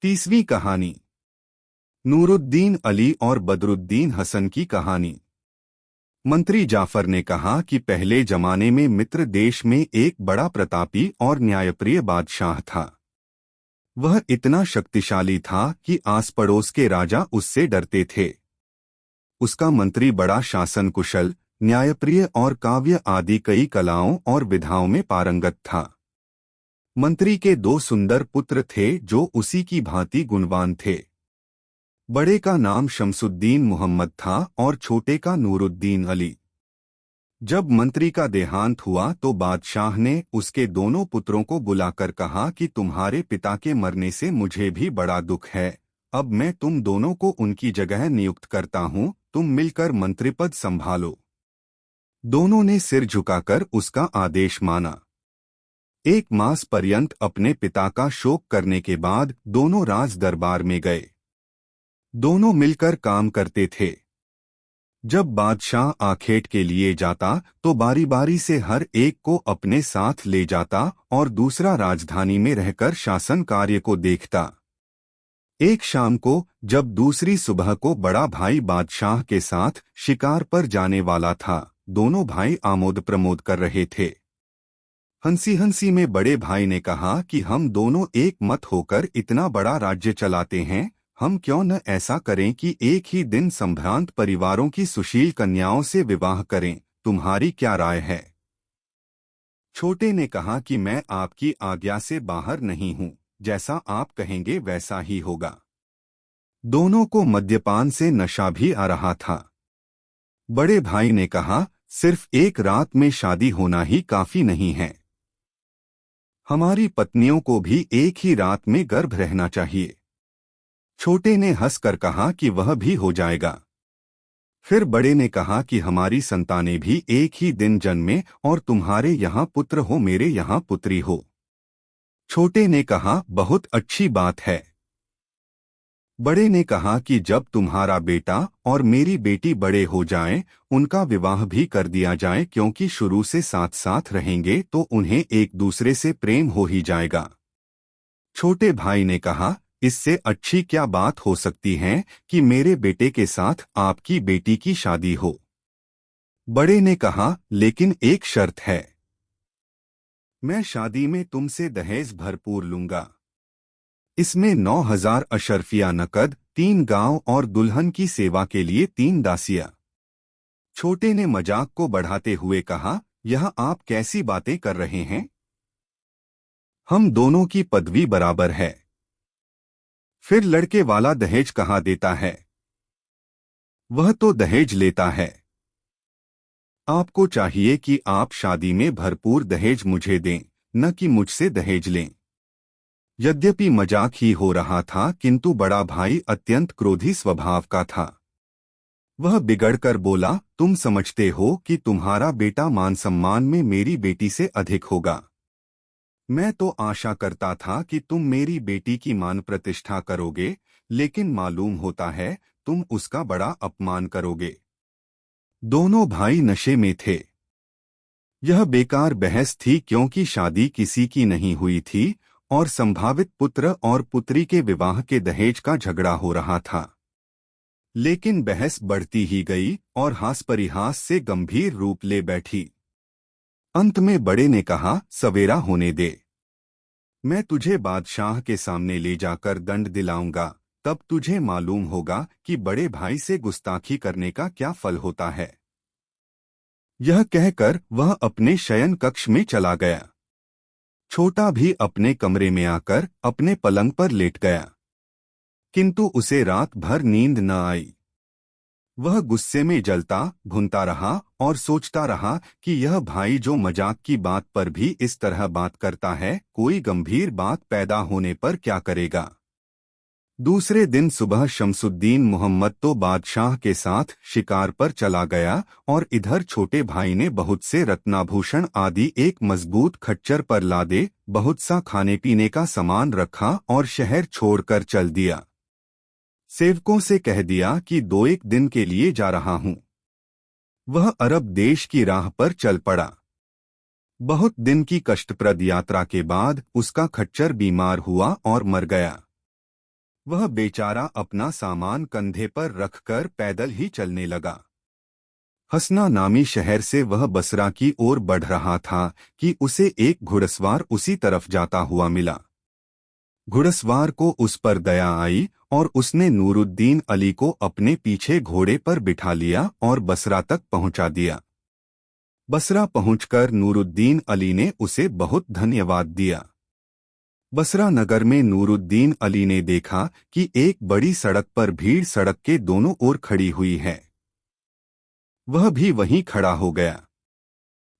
30वीं कहानी। नूरुद्दीन अली और बदरुद्दीन हसन की कहानी। मंत्री जाफर ने कहा कि पहले जमाने में मिस्र देश में एक बड़ा प्रतापी और न्यायप्रिय बादशाह था। वह इतना शक्तिशाली था कि आस पड़ोस के राजा उससे डरते थे। उसका मंत्री बड़ा शासन कुशल, न्यायप्रिय और काव्य आदि कई कलाओं और विधाओं में पारंगत था। मंत्री के 2 सुंदर पुत्र थे जो उसी की भांति गुणवान थे। बड़े का नाम शमसुद्दीन मोहम्मद था और छोटे का नूरुद्दीन अली। जब मंत्री का देहांत हुआ तो बादशाह ने उसके दोनों पुत्रों को बुलाकर कहा कि तुम्हारे पिता के मरने से मुझे भी बड़ा दुख है। अब मैं तुम दोनों को उनकी जगह नियुक्त करता हूँ, तुम मिलकर मंत्रिपद संभालो। दोनों ने सिर झुकाकर उसका आदेश माना। 1 मास पर्यंत अपने पिता का शोक करने के बाद दोनों राज दरबार में गए। दोनों मिलकर काम करते थे। जब बादशाह आखेट के लिए जाता तो बारी बारी से हर एक को अपने साथ ले जाता और दूसरा राजधानी में रहकर शासन कार्य को देखता। एक शाम को जब दूसरी सुबह को बड़ा भाई बादशाह के साथ शिकार पर जाने वाला था, दोनों भाई आमोद प्रमोद कर रहे थे। हंसी हंसी में बड़े भाई ने कहा कि हम दोनों एक मत होकर इतना बड़ा राज्य चलाते हैं, हम क्यों न ऐसा करें कि एक ही दिन संभ्रांत परिवारों की सुशील कन्याओं से विवाह करें। तुम्हारी क्या राय है? छोटे ने कहा कि मैं आपकी आज्ञा से बाहर नहीं हूं, जैसा आप कहेंगे वैसा ही होगा। दोनों को मद्यपान से नशा भी आ रहा था। बड़े भाई ने कहा, सिर्फ एक रात में शादी होना ही काफी नहीं है। हमारी पत्नियों को भी एक ही रात में गर्भ रहना चाहिए। छोटे ने हंसकर कहा कि वह भी हो जाएगा। फिर बड़े ने कहा कि हमारी संतानें भी एक ही दिन जन्मे और तुम्हारे यहाँ पुत्र हो, मेरे यहाँ पुत्री हो। छोटे ने कहा, बहुत अच्छी बात है। बड़े ने कहा कि जब तुम्हारा बेटा और मेरी बेटी बड़े हो जाएं, उनका विवाह भी कर दिया जाए, क्योंकि शुरू से साथ साथ रहेंगे तो उन्हें एक दूसरे से प्रेम हो ही जाएगा। छोटे भाई ने कहा, इससे अच्छी क्या बात हो सकती है कि मेरे बेटे के साथ आपकी बेटी की शादी हो। बड़े ने कहा, लेकिन एक शर्त है। मैं शादी में तुमसे दहेज भरपूर लूंगा। इसमें 9,000 अशर्फिया नकद, 3 गांव और दुल्हन की सेवा के लिए 3 दासियां। छोटे ने मजाक को बढ़ाते हुए कहा, यह आप कैसी बातें कर रहे हैं? हम दोनों की पदवी बराबर है। फिर लड़के वाला दहेज कहाँ देता है? वह तो दहेज लेता है। आपको चाहिए कि आप शादी में भरपूर दहेज मुझे दें, न कि मुझसे दहेज लें। यद्यपि मजाक ही हो रहा था, किंतु बड़ा भाई अत्यंत क्रोधी स्वभाव का था। वह बिगड़कर बोला, तुम समझते हो कि तुम्हारा बेटा मान सम्मान में मेरी बेटी से अधिक होगा। मैं तो आशा करता था कि तुम मेरी बेटी की मान प्रतिष्ठा करोगे, लेकिन मालूम होता है तुम उसका बड़ा अपमान करोगे। दोनों भाई नशे में थे। यह बेकार बहस थी, क्योंकि शादी किसी की नहीं हुई थी और संभावित पुत्र और पुत्री के विवाह के दहेज का झगड़ा हो रहा था। लेकिन बहस बढ़ती ही गई और हास परिहास से गंभीर रूप ले बैठी। अंत में बड़े ने कहा, सवेरा होने दे। मैं तुझे बादशाह के सामने ले जाकर दंड दिलाऊंगा, तब तुझे मालूम होगा कि बड़े भाई से गुस्ताखी करने का क्या फल होता है। यह कहकर वह अपने शयन कक्ष में चला गया। छोटा भी अपने कमरे में आकर अपने पलंग पर लेट गया, किंतु उसे रात भर नींद न आई। वह गुस्से में जलता भुनता रहा और सोचता रहा कि यह भाई जो मजाक की बात पर भी इस तरह बात करता है, कोई गंभीर बात पैदा होने पर क्या करेगा। दूसरे दिन सुबह शमसुद्दीन मोहम्मद तो बादशाह के साथ शिकार पर चला गया और इधर छोटे भाई ने बहुत से रत्नाभूषण आदि एक मजबूत खच्चर पर लादे बहुत सा खाने पीने का सामान रखा और शहर छोड़कर चल दिया। सेवकों से कह दिया कि 2-1 दिन के लिए जा रहा हूं। वह अरब देश की राह पर चल पड़ा। बहुत दिन की कष्टप्रद यात्रा के बाद उसका खच्चर बीमार हुआ और मर गया। वह बेचारा अपना सामान कंधे पर रखकर पैदल ही चलने लगा। हसना नामी शहर से वह बसरा की ओर बढ़ रहा था कि उसे एक घुड़सवार उसी तरफ जाता हुआ मिला। घुड़सवार को उस पर दया आई और उसने नूरुद्दीन अली को अपने पीछे घोड़े पर बिठा लिया और बसरा तक पहुंचा दिया। बसरा पहुंचकर नूरुद्दीन अली ने उसे बहुत धन्यवाद दिया। बसरा नगर में नूरुद्दीन अली ने देखा कि एक बड़ी सड़क पर भीड़ सड़क के दोनों ओर खड़ी हुई है। वह भी वहीं खड़ा हो गया।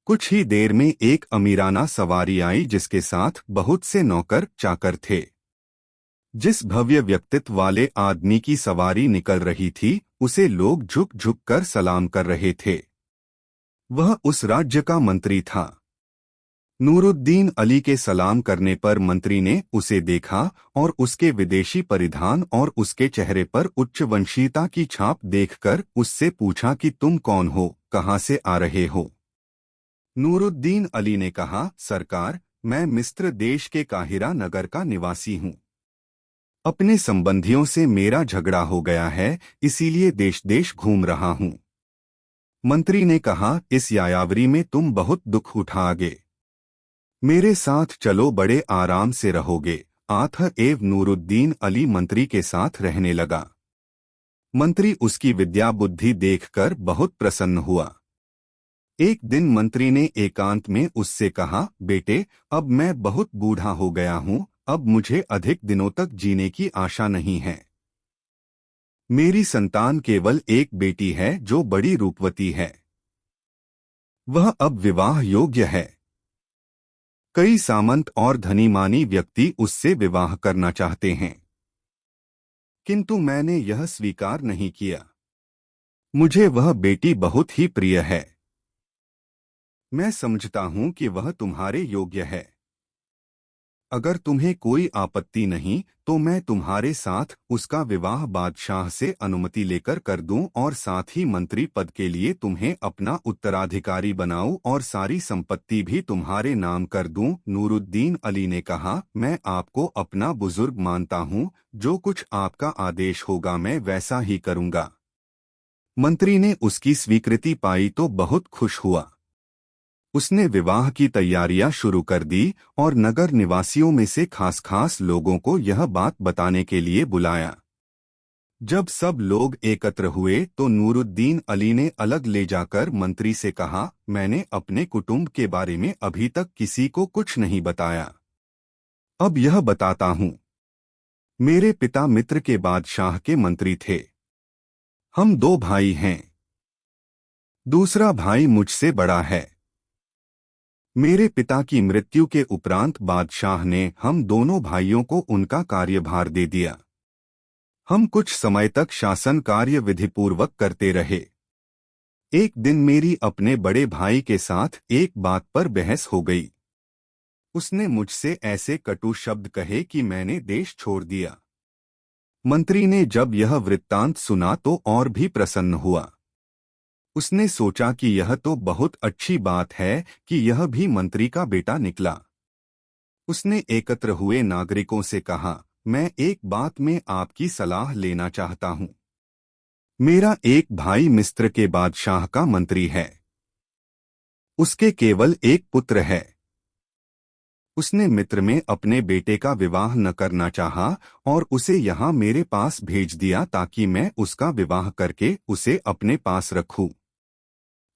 कुछ ही देर में एक अमीराना सवारी आई जिसके साथ बहुत से नौकर चाकर थे। जिस भव्य व्यक्तित्व वाले आदमी की सवारी निकल रही थी उसे लोग झुक झुक कर सलाम कर रहे थे। वह उस राज्य का मंत्री था। नूरुद्दीन अली के सलाम करने पर मंत्री ने उसे देखा और उसके विदेशी परिधान और उसके चेहरे पर उच्च वंशीयता की छाप देखकर उससे पूछा कि तुम कौन हो, कहाँ से आ रहे हो। नूरुद्दीन अली ने कहा, सरकार, मैं मिस्र देश के काहिरा नगर का निवासी हूँ। अपने संबंधियों से मेरा झगड़ा हो गया है, इसीलिए देश देश घूम रहा हूँ। मंत्री ने कहा, इस यायावरी में तुम बहुत दुख उठाओगे। मेरे साथ चलो, बड़े आराम से रहोगे। आथ एव नूरुद्दीन अली मंत्री के साथ रहने लगा। मंत्री उसकी विद्या बुद्धि देखकर बहुत प्रसन्न हुआ। एक दिन मंत्री ने एकांत में उससे कहा, बेटे, अब मैं बहुत बूढ़ा हो गया हूँ, अब मुझे अधिक दिनों तक जीने की आशा नहीं है। मेरी संतान केवल एक बेटी है जो बड़ी रूपवती है। वह अब विवाह योग्य है। कई सामंत और धनीमानी व्यक्ति उससे विवाह करना चाहते हैं, किंतु मैंने यह स्वीकार नहीं किया। मुझे वह बेटी बहुत ही प्रिय है। मैं समझता हूं कि वह तुम्हारे योग्य है। अगर तुम्हें कोई आपत्ति नहीं तो मैं तुम्हारे साथ उसका विवाह बादशाह से अनुमति लेकर कर दूं और साथ ही मंत्री पद के लिए तुम्हें अपना उत्तराधिकारी बनाऊं और सारी संपत्ति भी तुम्हारे नाम कर दूं। नूरुद्दीन अली ने कहा, मैं आपको अपना बुजुर्ग मानता हूं, जो कुछ आपका आदेश होगा मैं वैसा ही करूंगा। मंत्री ने उसकी स्वीकृति पाई तो बहुत खुश हुआ। उसने विवाह की तैयारियां शुरू कर दी और नगर निवासियों में से खास खास लोगों को यह बात बताने के लिए बुलाया। जब सब लोग एकत्र हुए तो नूरुद्दीन अली ने अलग ले जाकर मंत्री से कहा, मैंने अपने कुटुंब के बारे में अभी तक किसी को कुछ नहीं बताया। अब यह बताता हूँ। मेरे पिता मिस्र के बादशाह के मंत्री थे। हम दो भाई हैं। दूसरा भाई मुझसे बड़ा है। मेरे पिता की मृत्यु के उपरांत बादशाह ने हम दोनों भाइयों को उनका कार्यभार दे दिया। हम कुछ समय तक शासन कार्य विधिपूर्वक करते रहे। एक दिन मेरी अपने बड़े भाई के साथ एक बात पर बहस हो गई। उसने मुझसे ऐसे कटु शब्द कहे कि मैंने देश छोड़ दिया। मंत्री ने जब यह वृत्तांत सुना तो और भी प्रसन्न हुआ। उसने सोचा कि यह तो बहुत अच्छी बात है कि यह भी मंत्री का बेटा निकला। उसने एकत्र हुए नागरिकों से कहा, मैं एक बात में आपकी सलाह लेना चाहता हूं। मेरा एक भाई मिस्र के बादशाह का मंत्री है। उसके केवल एक पुत्र है। उसने मिस्र में अपने बेटे का विवाह न करना चाहा और उसे यहाँ मेरे पास भेज दिया ताकि मैं उसका विवाह करके उसे अपने पास रखूं।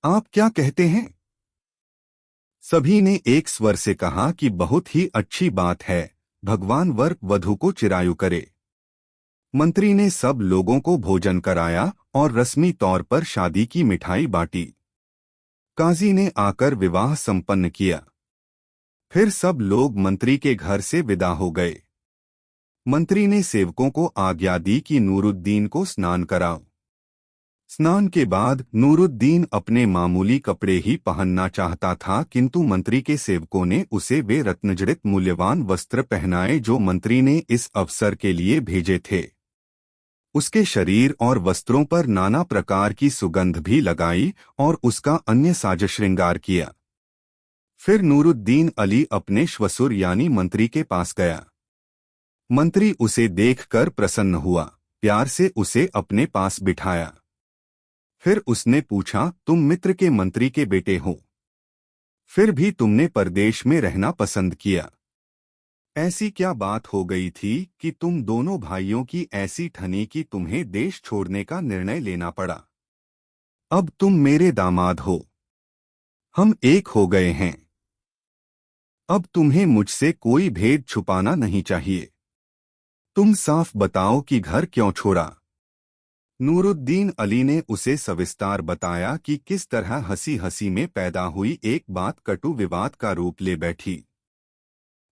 आप क्या कहते हैं? सभी ने एक स्वर से कहा कि बहुत ही अच्छी बात है, भगवान वर वधू को चिरायु करे। मंत्री ने सब लोगों को भोजन कराया और रस्मी तौर पर शादी की मिठाई बांटी। काजी ने आकर विवाह संपन्न किया। फिर सब लोग मंत्री के घर से विदा हो गए। मंत्री ने सेवकों को आज्ञा दी कि नूरुद्दीन को स्नान कराओ। स्नान के बाद नूरुद्दीन अपने मामूली कपड़े ही पहनना चाहता था, किंतु मंत्री के सेवकों ने उसे वे रत्नजड़ित मूल्यवान वस्त्र पहनाए जो मंत्री ने इस अवसर के लिए भेजे थे। उसके शरीर और वस्त्रों पर नाना प्रकार की सुगंध भी लगाई और उसका अन्य साज श्रृंगार किया। फिर नूरुद्दीन अली अपने श्वसुर यानी मंत्री के पास गया। मंत्री उसे देखकर प्रसन्न हुआ, प्यार से उसे अपने पास बिठाया। फिर उसने पूछा, तुम मित्र के मंत्री के बेटे हो, फिर भी तुमने परदेश में रहना पसंद किया। ऐसी क्या बात हो गई थी कि तुम दोनों भाइयों की ऐसी ठनी कि तुम्हें देश छोड़ने का निर्णय लेना पड़ा? अब तुम मेरे दामाद हो, हम एक हो गए हैं। अब तुम्हें मुझसे कोई भेद छुपाना नहीं चाहिए। तुम साफ बताओ कि घर क्यों छोड़ा। नूरुद्दीन अली ने उसे सविस्तार बताया कि किस तरह हंसी हंसी में पैदा हुई एक बात कटु विवाद का रूप ले बैठी।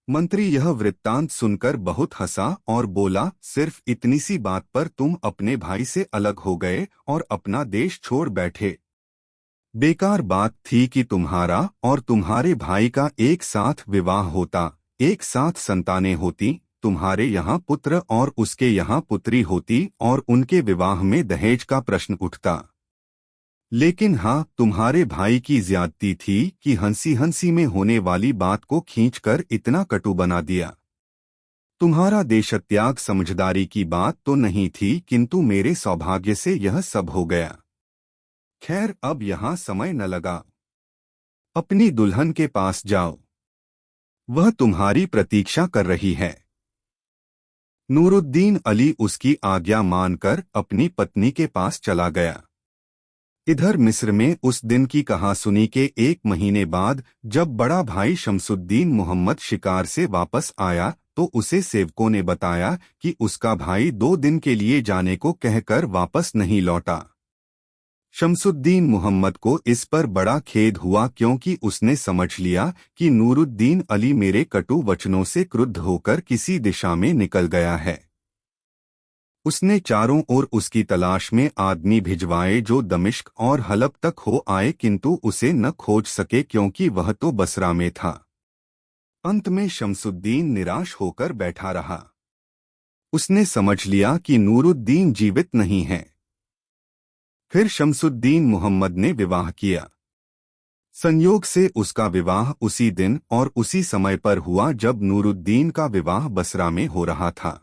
मंत्री यह वृत्तांत सुनकर बहुत हंसा और बोला, सिर्फ इतनी सी बात पर तुम अपने भाई से अलग हो गए और अपना देश छोड़ बैठे। बेकार बात थी कि तुम्हारा और तुम्हारे भाई का एक साथ विवाह होता, एक साथ संतानें होती, तुम्हारे यहाँ पुत्र और उसके यहाँ पुत्री होती और उनके विवाह में दहेज का प्रश्न उठता। लेकिन हाँ, तुम्हारे भाई की ज्यादती थी कि हंसी हंसी में होने वाली बात को खींचकर इतना कटु बना दिया। तुम्हारा देशत्याग समझदारी की बात तो नहीं थी, किंतु मेरे सौभाग्य से यह सब हो गया। खैर, अब यहाँ समय न लगा, अपनी दुल्हन के पास जाओ, वह तुम्हारी प्रतीक्षा कर रही है। नूरुद्दीन अली उसकी आज्ञा मानकर अपनी पत्नी के पास चला गया। इधर मिस्र में उस दिन की कहासुनी के 1 महीने बाद जब बड़ा भाई शमसुद्दीन मोहम्मद शिकार से वापस आया तो उसे सेवकों ने बताया कि उसका भाई 2 दिन के लिए जाने को कहकर वापस नहीं लौटा। शमसुद्दीन मोहम्मद को इस पर बड़ा खेद हुआ, क्योंकि उसने समझ लिया कि नूरुद्दीन अली मेरे कटु वचनों से क्रुद्ध होकर किसी दिशा में निकल गया है। उसने चारों ओर उसकी तलाश में आदमी भिजवाए जो दमिश्क और हलब तक हो आए, किंतु उसे न खोज सके क्योंकि वह तो बसरा में था। अंत में शमसुद्दीन निराश होकर बैठा रहा। उसने समझ लिया कि नूरुद्दीन जीवित नहीं है। फिर शमसुद्दीन मोहम्मद ने विवाह किया। संयोग से उसका विवाह उसी दिन और उसी समय पर हुआ जब नूरुद्दीन का विवाह बसरा में हो रहा था।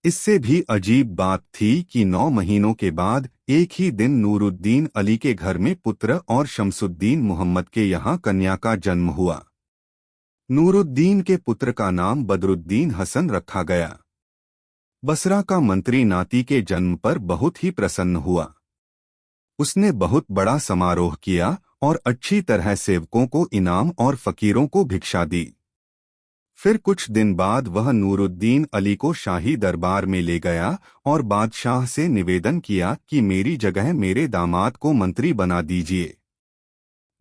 इससे भी अजीब बात थी कि 9 महीनों के बाद एक ही दिन नूरुद्दीन अली के घर में पुत्र और शमसुद्दीन मोहम्मद के यहाँ कन्या का जन्म हुआ। नूरुद्दीन के पुत्र का नाम बदरुद्दीन हसन रखा गया। बसरा का मंत्री नाती के जन्म पर बहुत ही प्रसन्न हुआ। उसने बहुत बड़ा समारोह किया और अच्छी तरह सेवकों को इनाम और फकीरों को भिक्षा दी। फिर कुछ दिन बाद वह नूरुद्दीन अली को शाही दरबार में ले गया और बादशाह से निवेदन किया कि मेरी जगह मेरे दामाद को मंत्री बना दीजिए।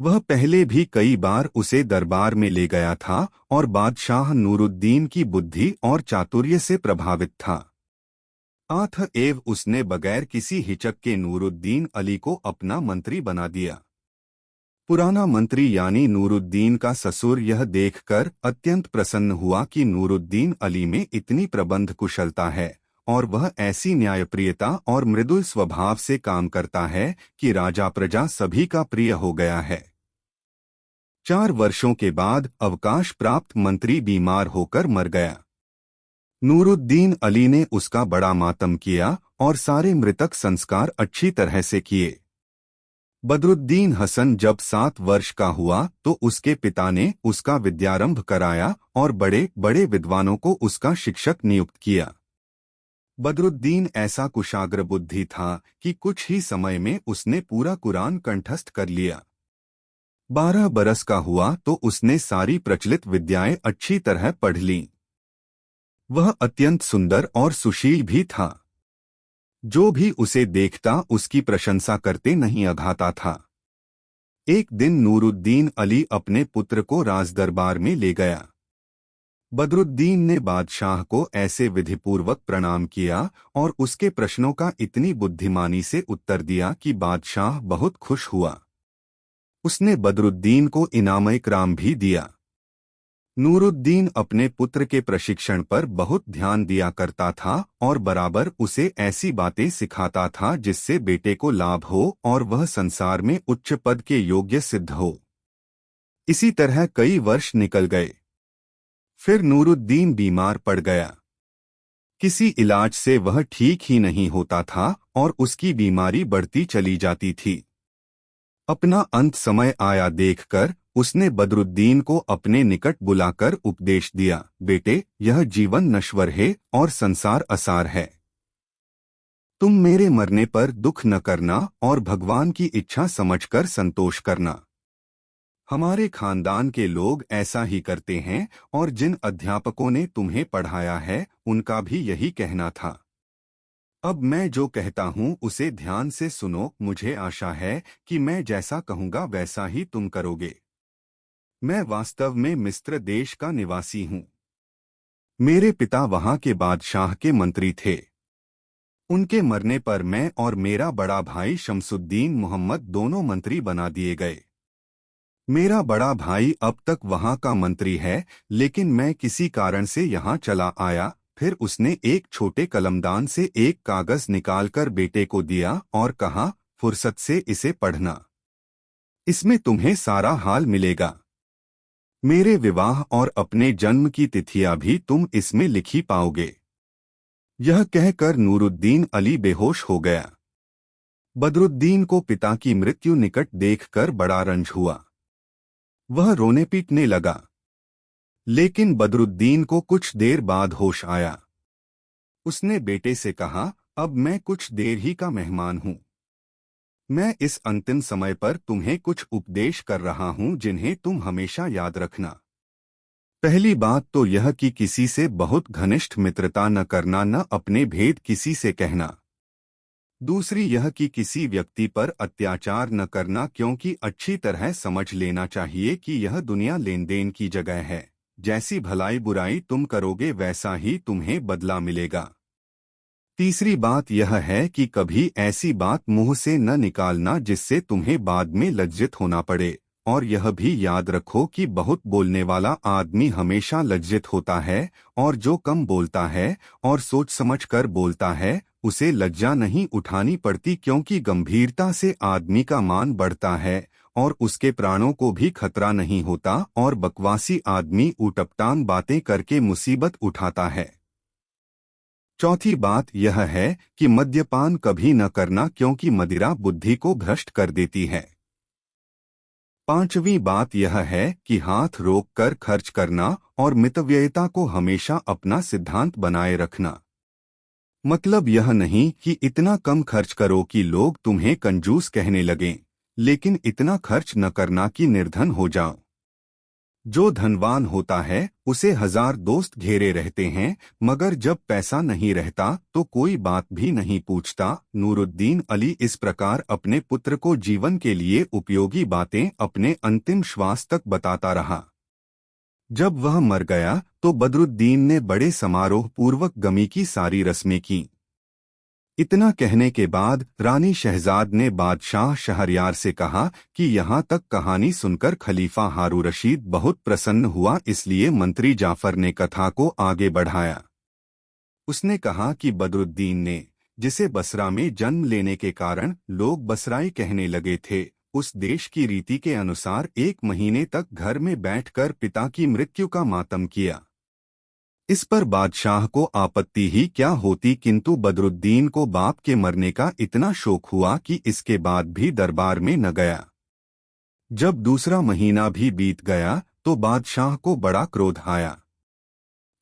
वह पहले भी कई बार उसे दरबार में ले गया था और बादशाह नूरुद्दीन की बुद्धि और चातुर्य से प्रभावित था। अतएव उसने बगैर किसी हिचक के नूरुद्दीन अली को अपना मंत्री बना दिया। पुराना मंत्री यानी नूरुद्दीन का ससुर यह देखकर अत्यंत प्रसन्न हुआ कि नूरुद्दीन अली में इतनी प्रबंध कुशलता है और वह ऐसी न्यायप्रियता और मृदुल स्वभाव से काम करता है कि राजा प्रजा सभी का प्रिय हो गया है। 4 वर्षों के बाद अवकाश प्राप्त मंत्री बीमार होकर मर गया। नूरुद्दीन अली ने उसका बड़ा मातम किया और सारे मृतक संस्कार अच्छी तरह से किए। बदरुद्दीन हसन जब 7 वर्ष का हुआ तो उसके पिता ने उसका विद्यारंभ कराया और बड़े बड़े विद्वानों को उसका शिक्षक नियुक्त किया। बदरुद्दीन ऐसा कुशाग्र बुद्धि था कि कुछ ही समय में उसने पूरा कुरान कंठस्थ कर लिया। 12 बरस का हुआ तो उसने सारी प्रचलित विद्याएं अच्छी तरह पढ़ लीं। वह अत्यंत सुंदर और सुशील भी था। जो भी उसे देखता उसकी प्रशंसा करते नहीं अघाता था। एक दिन नूरुद्दीन अली अपने पुत्र को राजदरबार में ले गया। बदरुद्दीन ने बादशाह को ऐसे विधिपूर्वक प्रणाम किया और उसके प्रश्नों का इतनी बुद्धिमानी से उत्तर दिया कि बादशाह बहुत खुश हुआ। उसने बदरुद्दीन को इनाम-ए-इकराम भी दिया। नूरुद्दीन अपने पुत्र के प्रशिक्षण पर बहुत ध्यान दिया करता था और बराबर उसे ऐसी बातें सिखाता था जिससे बेटे को लाभ हो और वह संसार में उच्च पद के योग्य सिद्ध हो। इसी तरह कई वर्ष निकल गए। फिर नूरुद्दीन बीमार पड़ गया। किसी इलाज से वह ठीक ही नहीं होता था और उसकी बीमारी बढ़ती चली जाती थी। अपना अंत समय आया देखकर उसने बदरुद्दीन को अपने निकट बुलाकर उपदेश दिया, बेटे, यह जीवन नश्वर है और संसार असार है। तुम मेरे मरने पर दुख न करना और भगवान की इच्छा समझकर संतोष करना। हमारे खानदान के लोग ऐसा ही करते हैं और जिन अध्यापकों ने तुम्हें पढ़ाया है उनका भी यही कहना था। अब मैं जो कहता हूँ उसे ध्यान से सुनो। मुझे आशा है कि मैं जैसा कहूँगा वैसा ही तुम करोगे। मैं वास्तव में मिस्र देश का निवासी हूँ। मेरे पिता वहाँ के बादशाह के मंत्री थे। उनके मरने पर मैं और मेरा बड़ा भाई शमसुद्दीन मोहम्मद दोनों मंत्री बना दिए गए। मेरा बड़ा भाई अब तक वहाँ का मंत्री है, लेकिन मैं किसी कारण से यहाँ चला आया। फिर उसने एक छोटे कलमदान से एक कागज निकालकर बेटे को दिया और कहा, फुर्सत से इसे पढ़ना। इसमें तुम्हें सारा हाल मिलेगा। मेरे विवाह और अपने जन्म की तिथियां भी तुम इसमें लिखी पाओगे। यह कहकर नूरुद्दीन अली बेहोश हो गया। बदरुद्दीन को पिता की मृत्यु निकट देखकर बड़ा रंज हुआ। वह रोने पीटने लगा, लेकिन बदरुद्दीन को कुछ देर बाद होश आया। उसने बेटे से कहा, अब मैं कुछ देर ही का मेहमान हूँ। मैं इस अंतिम समय पर तुम्हें कुछ उपदेश कर रहा हूँ जिन्हें तुम हमेशा याद रखना। पहली बात तो यह कि किसी से बहुत घनिष्ठ मित्रता न करना, न अपने भेद किसी से कहना। दूसरी यह कि किसी व्यक्ति पर अत्याचार न करना, क्योंकि अच्छी तरह समझ लेना चाहिए कि यह दुनिया लेन देन की जगह है। जैसी भलाई बुराई तुम करोगे वैसा ही तुम्हें बदला मिलेगा। तीसरी बात यह है कि कभी ऐसी बात मुंह से न निकालना जिससे तुम्हें बाद में लज्जित होना पड़े। और यह भी याद रखो कि बहुत बोलने वाला आदमी हमेशा लज्जित होता है, और जो कम बोलता है और सोच समझ कर बोलता है उसे लज्जा नहीं उठानी पड़ती, क्योंकि गंभीरता से आदमी का मान बढ़ता है और उसके प्राणों को भी खतरा नहीं होता, और बकवासी आदमी ऊटपटांग बातें करके मुसीबत उठाता है। चौथी बात यह है कि मद्यपान कभी न करना, क्योंकि मदिरा बुद्धि को भ्रष्ट कर देती है। पांचवी बात यह है कि हाथ रोक कर खर्च करना और मितव्ययिता को हमेशा अपना सिद्धांत बनाए रखना। मतलब यह नहीं कि इतना कम खर्च करो कि लोग तुम्हें कंजूस कहने लगें, लेकिन इतना खर्च न करना कि निर्धन हो जाओ। जो धनवान होता है उसे 1000 दोस्त घेरे रहते हैं, मगर जब पैसा नहीं रहता तो कोई बात भी नहीं पूछता। नूरुद्दीन अली इस प्रकार अपने पुत्र को जीवन के लिए उपयोगी बातें अपने अंतिम श्वास तक बताता रहा। जब वह मर गया तो बदरुद्दीन ने बड़े समारोह पूर्वक गमी की सारी रस्में की। इतना कहने के बाद रानी शहजाद ने बादशाह शहरयार से कहा कि यहाँ तक कहानी सुनकर खलीफा हारून रशीद बहुत प्रसन्न हुआ, इसलिए मंत्री जाफर ने कथा को आगे बढ़ाया। उसने कहा कि बदरुद्दीन ने, जिसे बसरा में जन्म लेने के कारण लोग बसराई कहने लगे थे, उस देश की रीति के अनुसार 1 महीने तक घर में बैठकर पिता की मृत्यु का मातम किया। इस पर बादशाह को आपत्ति ही क्या होती, किंतु बदरुद्दीन को बाप के मरने का इतना शोक हुआ कि इसके बाद भी दरबार में न गया। जब दूसरा महीना भी बीत गया तो बादशाह को बड़ा क्रोध आया।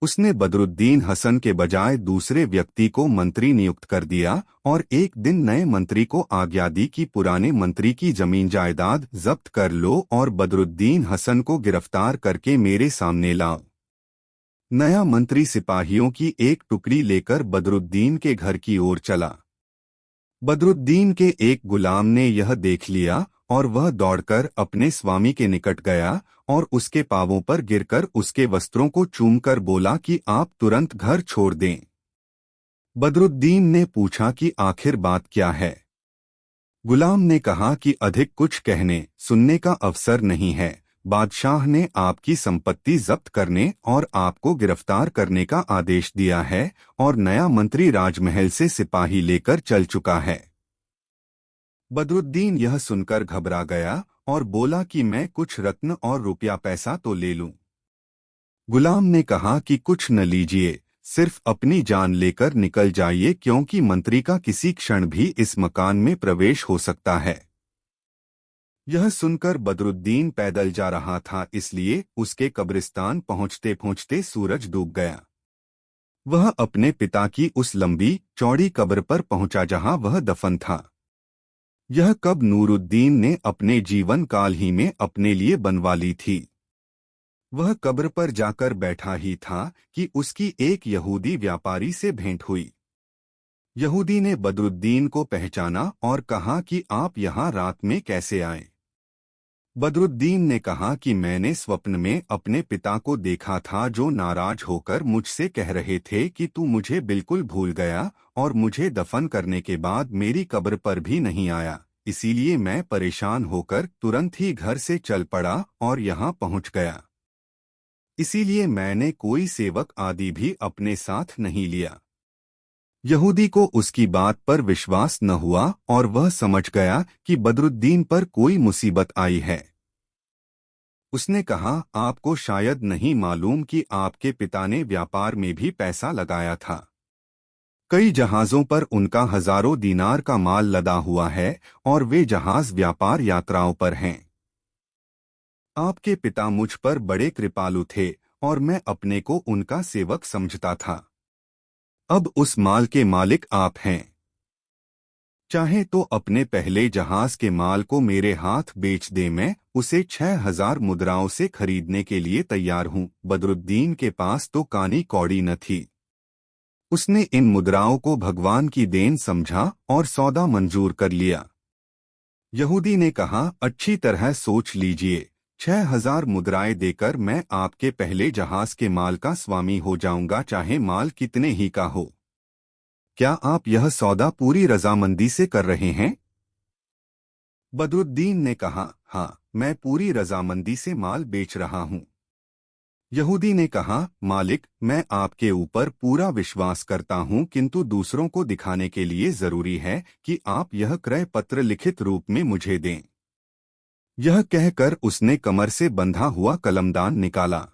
उसने बदरुद्दीन हसन के बजाय दूसरे व्यक्ति को मंत्री नियुक्त कर दिया और एक दिन नए मंत्री को आज्ञा दी कि पुराने मंत्री की जमीन जायदाद जब्त कर लो और बदरुद्दीन हसन को गिरफ्तार करके मेरे सामने लाओ। नया मंत्री सिपाहियों की एक टुकड़ी लेकर बदरुद्दीन के घर की ओर चला। बदरुद्दीन के एक गुलाम ने यह देख लिया और वह दौड़कर अपने स्वामी के निकट गया और उसके पांवों पर गिरकर उसके वस्त्रों को चूमकर बोला कि आप तुरंत घर छोड़ दें। बदरुद्दीन ने पूछा कि आखिर बात क्या है। गुलाम ने कहा कि अधिक कुछ कहने सुनने का अवसर नहीं है। बादशाह ने आपकी संपत्ति जब्त करने और आपको गिरफ्तार करने का आदेश दिया है और नया मंत्री राजमहल से सिपाही लेकर चल चुका है। बदरुद्दीन यह सुनकर घबरा गया और बोला कि मैं कुछ रत्न और रुपया पैसा तो ले लूं। गुलाम ने कहा कि कुछ न लीजिए, सिर्फ अपनी जान लेकर निकल जाइए, क्योंकि मंत्री का किसी क्षण भी इस मकान में प्रवेश हो सकता है। यह सुनकर बदरुद्दीन पैदल जा रहा था, इसलिए उसके कब्रिस्तान पहुंचते पहुंचते सूरज डूब गया। वह अपने पिता की उस लंबी चौड़ी कब्र पर पहुंचा जहां वह दफन था। यह कब्र नूरुद्दीन ने अपने जीवन काल ही में अपने लिए बनवा ली थी। वह कब्र पर जाकर बैठा ही था कि उसकी एक यहूदी व्यापारी से भेंट हुई। यहूदी ने बदरुद्दीन को पहचाना और कहा कि आप यहाँ रात में कैसे आए। बदरुद्दीन ने कहा कि मैंने स्वप्न में अपने पिता को देखा था, जो नाराज होकर मुझसे कह रहे थे कि तू मुझे बिल्कुल भूल गया और मुझे दफन करने के बाद मेरी कब्र पर भी नहीं आया। इसीलिए मैं परेशान होकर तुरंत ही घर से चल पड़ा और यहाँ पहुँच गया। इसीलिए मैंने कोई सेवक आदि भी अपने साथ नहीं लिया। यहूदी को उसकी बात पर विश्वास न हुआ और वह समझ गया कि बदरुद्दीन पर कोई मुसीबत आई है। उसने कहा, आपको शायद नहीं मालूम कि आपके पिता ने व्यापार में भी पैसा लगाया था। कई जहाज़ों पर उनका हजारों दीनार का माल लदा हुआ है और वे जहाज व्यापार यात्राओं पर हैं। आपके पिता मुझ पर बड़े कृपालु थे और मैं अपने को उनका सेवक समझता था। अब उस माल के मालिक आप हैं। चाहे तो अपने पहले जहाज के माल को मेरे हाथ बेच दे, मैं उसे 6000 मुद्राओं से खरीदने के लिए तैयार हूं। बदरुद्दीन के पास तो कानी कौड़ी न थी। उसने इन मुद्राओं को भगवान की देन समझा और सौदा मंजूर कर लिया। यहूदी ने कहा, अच्छी तरह सोच लीजिए, 6000 मुद्राएं देकर मैं आपके पहले जहाज के माल का स्वामी हो जाऊंगा, चाहे माल कितने ही का हो। क्या आप यह सौदा पूरी रजामंदी से कर रहे हैं? बदरुद्दीन ने कहा, हाँ, मैं पूरी रजामंदी से माल बेच रहा हूं। यहूदी ने कहा, मालिक, मैं आपके ऊपर पूरा विश्वास करता हूं, किंतु दूसरों को दिखाने के लिए जरूरी है कि आप यह क्रय पत्र लिखित रूप में मुझे दें। यह कहकर उसने कमर से बंधा हुआ कलमदान निकाला।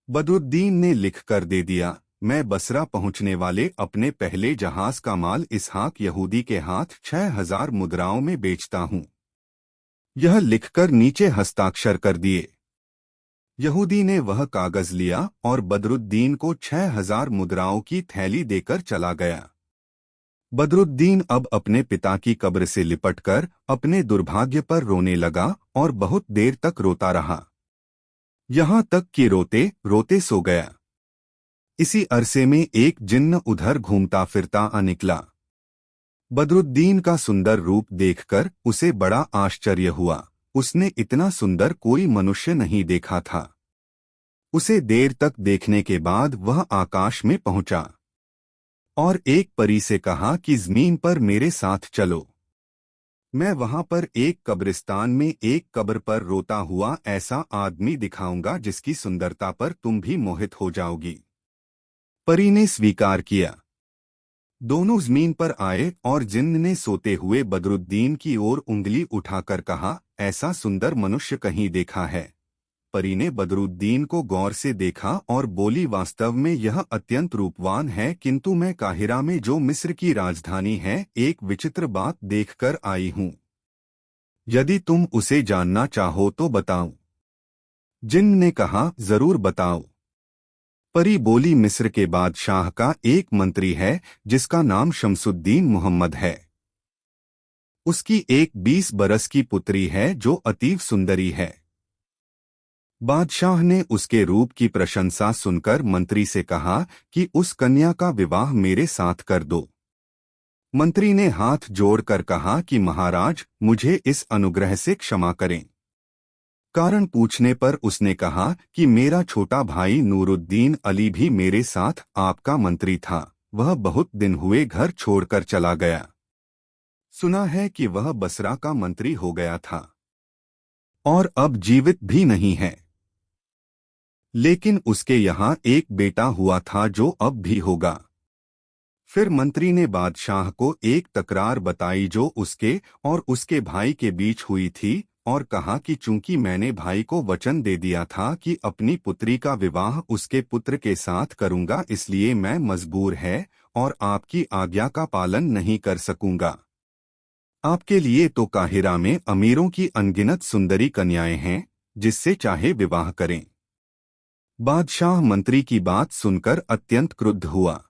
बदरुद्दीन ने लिखकर दे दिया, मैं बसरा पहुंचने वाले अपने पहले जहाज का माल इसहाक यहूदी के हाथ 6000 मुद्राओं में बेचता हूं। यह लिखकर नीचे हस्ताक्षर कर दिए। यहूदी ने वह कागज लिया और बदरुद्दीन को 6000 मुद्राओं की थैली देकर चला गया। बदरुद्दीन अब अपने पिता की कब्र से लिपटकर अपने दुर्भाग्य पर रोने लगा और बहुत देर तक रोता रहा, यहाँ तक कि रोते रोते सो गया। इसी अरसे में एक जिन्न उधर घूमता फिरता आ निकला। बदरुद्दीन का सुंदर रूप देखकर उसे बड़ा आश्चर्य हुआ। उसने इतना सुंदर कोई मनुष्य नहीं देखा था। उसे देर तक देखने के बाद वह आकाश में पहुंचा और एक परी से कहा कि जमीन पर मेरे साथ चलो। मैं वहां पर एक कब्रिस्तान में एक कब्र पर रोता हुआ ऐसा आदमी दिखाऊंगा जिसकी सुंदरता पर तुम भी मोहित हो जाओगी। परी ने स्वीकार किया। दोनों जमीन पर आए और जिन्न ने सोते हुए बदरुद्दीन की ओर उंगली उठाकर कहा, ऐसा सुंदर मनुष्य कहीं देखा है। परी ने बदरुद्दीन को गौर से देखा और बोली, वास्तव में यह अत्यंत रूपवान है, किंतु मैं काहिरा में जो मिस्र की राजधानी है एक विचित्र बात देखकर आई हूँ। यदि तुम उसे जानना चाहो तो बताऊं। जिन्न ने कहा, जरूर बताओ। परी बोली, मिस्र के बादशाह का एक मंत्री है जिसका नाम शमसुद्दीन मोहम्मद है। उसकी एक 20 बरस की पुत्री है जो अतीव सुंदरी है। बादशाह ने उसके रूप की प्रशंसा सुनकर मंत्री से कहा कि उस कन्या का विवाह मेरे साथ कर दो। मंत्री ने हाथ जोड़कर कहा कि महाराज, मुझे इस अनुग्रह से क्षमा करें। कारण पूछने पर उसने कहा कि मेरा छोटा भाई नूरुद्दीन अली भी मेरे साथ आपका मंत्री था। वह बहुत दिन हुए घर छोड़कर चला गया। सुना है कि वह बसरा का मंत्री हो गया था और अब जीवित भी नहीं है। लेकिन उसके यहाँ एक बेटा हुआ था जो अब भी होगा। फिर मंत्री ने बादशाह को एक तकरार बताई जो उसके और उसके भाई के बीच हुई थी और कहा कि चूंकि मैंने भाई को वचन दे दिया था कि अपनी पुत्री का विवाह उसके पुत्र के साथ करूंगा, इसलिए मैं मजबूर है और आपकी आज्ञा का पालन नहीं कर सकूंगा। आपके लिए तो काहिरा में अमीरों की अनगिनत सुंदरी कन्याएं हैं, जिससे चाहे विवाह करें। बादशाह मंत्री की बात सुनकर अत्यंत क्रुद्ध हुआ।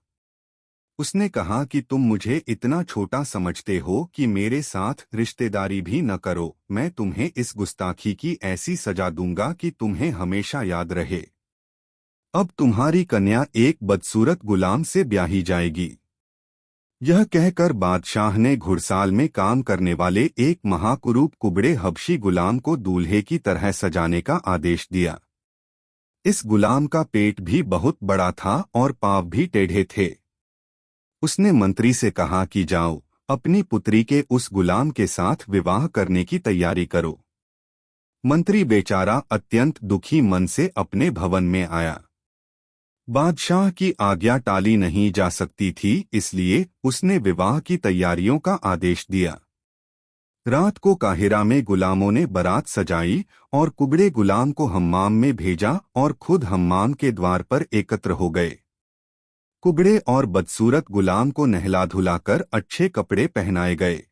उसने कहा कि तुम मुझे इतना छोटा समझते हो कि मेरे साथ रिश्तेदारी भी न करो। मैं तुम्हें इस गुस्ताखी की ऐसी सजा दूंगा कि तुम्हें हमेशा याद रहे। अब तुम्हारी कन्या एक बदसूरत गुलाम से ब्याही जाएगी। यह कहकर बादशाह ने घुड़साल में काम करने वाले एक महाकुरूप कुबड़े हबशी गुलाम को दूल्हे की तरह सजाने का आदेश दिया। इस गुलाम का पेट भी बहुत बड़ा था और पाँव भी टेढ़े थे। उसने मंत्री से कहा कि जाओ, अपनी पुत्री के उस गुलाम के साथ विवाह करने की तैयारी करो। मंत्री बेचारा अत्यंत दुखी मन से अपने भवन में आया। बादशाह की आज्ञा टाली नहीं जा सकती थी, इसलिए उसने विवाह की तैयारियों का आदेश दिया। रात को काहिरा में गुलामों ने बारात सजाई और कुबड़े गुलाम को हम्माम में भेजा और खुद हम्माम के द्वार पर एकत्र हो गए। कुबड़े और बदसूरत गुलाम को नहला धुलाकर अच्छे कपड़े पहनाए गए।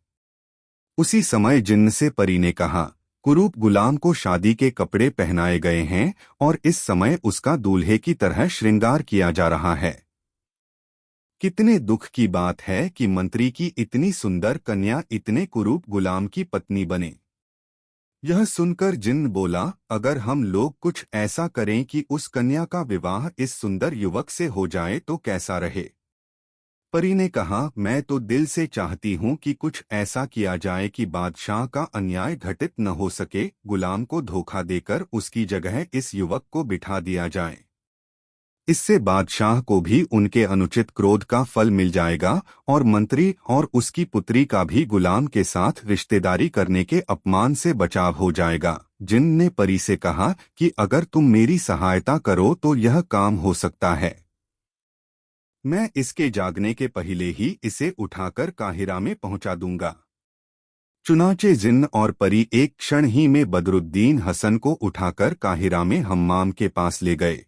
उसी समय जिन्न से परी ने कहा, कुरूप गुलाम को शादी के कपड़े पहनाए गए हैं और इस समय उसका दूल्हे की तरह श्रृंगार किया जा रहा है। कितने दुख की बात है कि मंत्री की इतनी सुंदर कन्या इतने कुरूप गुलाम की पत्नी बने। यह सुनकर जिन्न बोला, अगर हम लोग कुछ ऐसा करें कि उस कन्या का विवाह इस सुंदर युवक से हो जाए तो कैसा रहे। परी ने कहा, मैं तो दिल से चाहती हूँ कि कुछ ऐसा किया जाए कि बादशाह का अन्याय घटित न हो सके। गुलाम को धोखा देकर उसकी जगह इस युवक को बिठा दिया जाए। इससे बादशाह को भी उनके अनुचित क्रोध का फल मिल जाएगा और मंत्री और उसकी पुत्री का भी गुलाम के साथ रिश्तेदारी करने के अपमान से बचाव हो जाएगा। जिन्न ने परी से कहा कि अगर तुम मेरी सहायता करो तो यह काम हो सकता है। मैं इसके जागने के पहले ही इसे उठाकर काहिरा में पहुंचा दूंगा। चुनाचे जिन्न और परी एक क्षण ही में बदरुद्दीन हसन को उठाकर काहिरा में हम्माम के पास ले गए।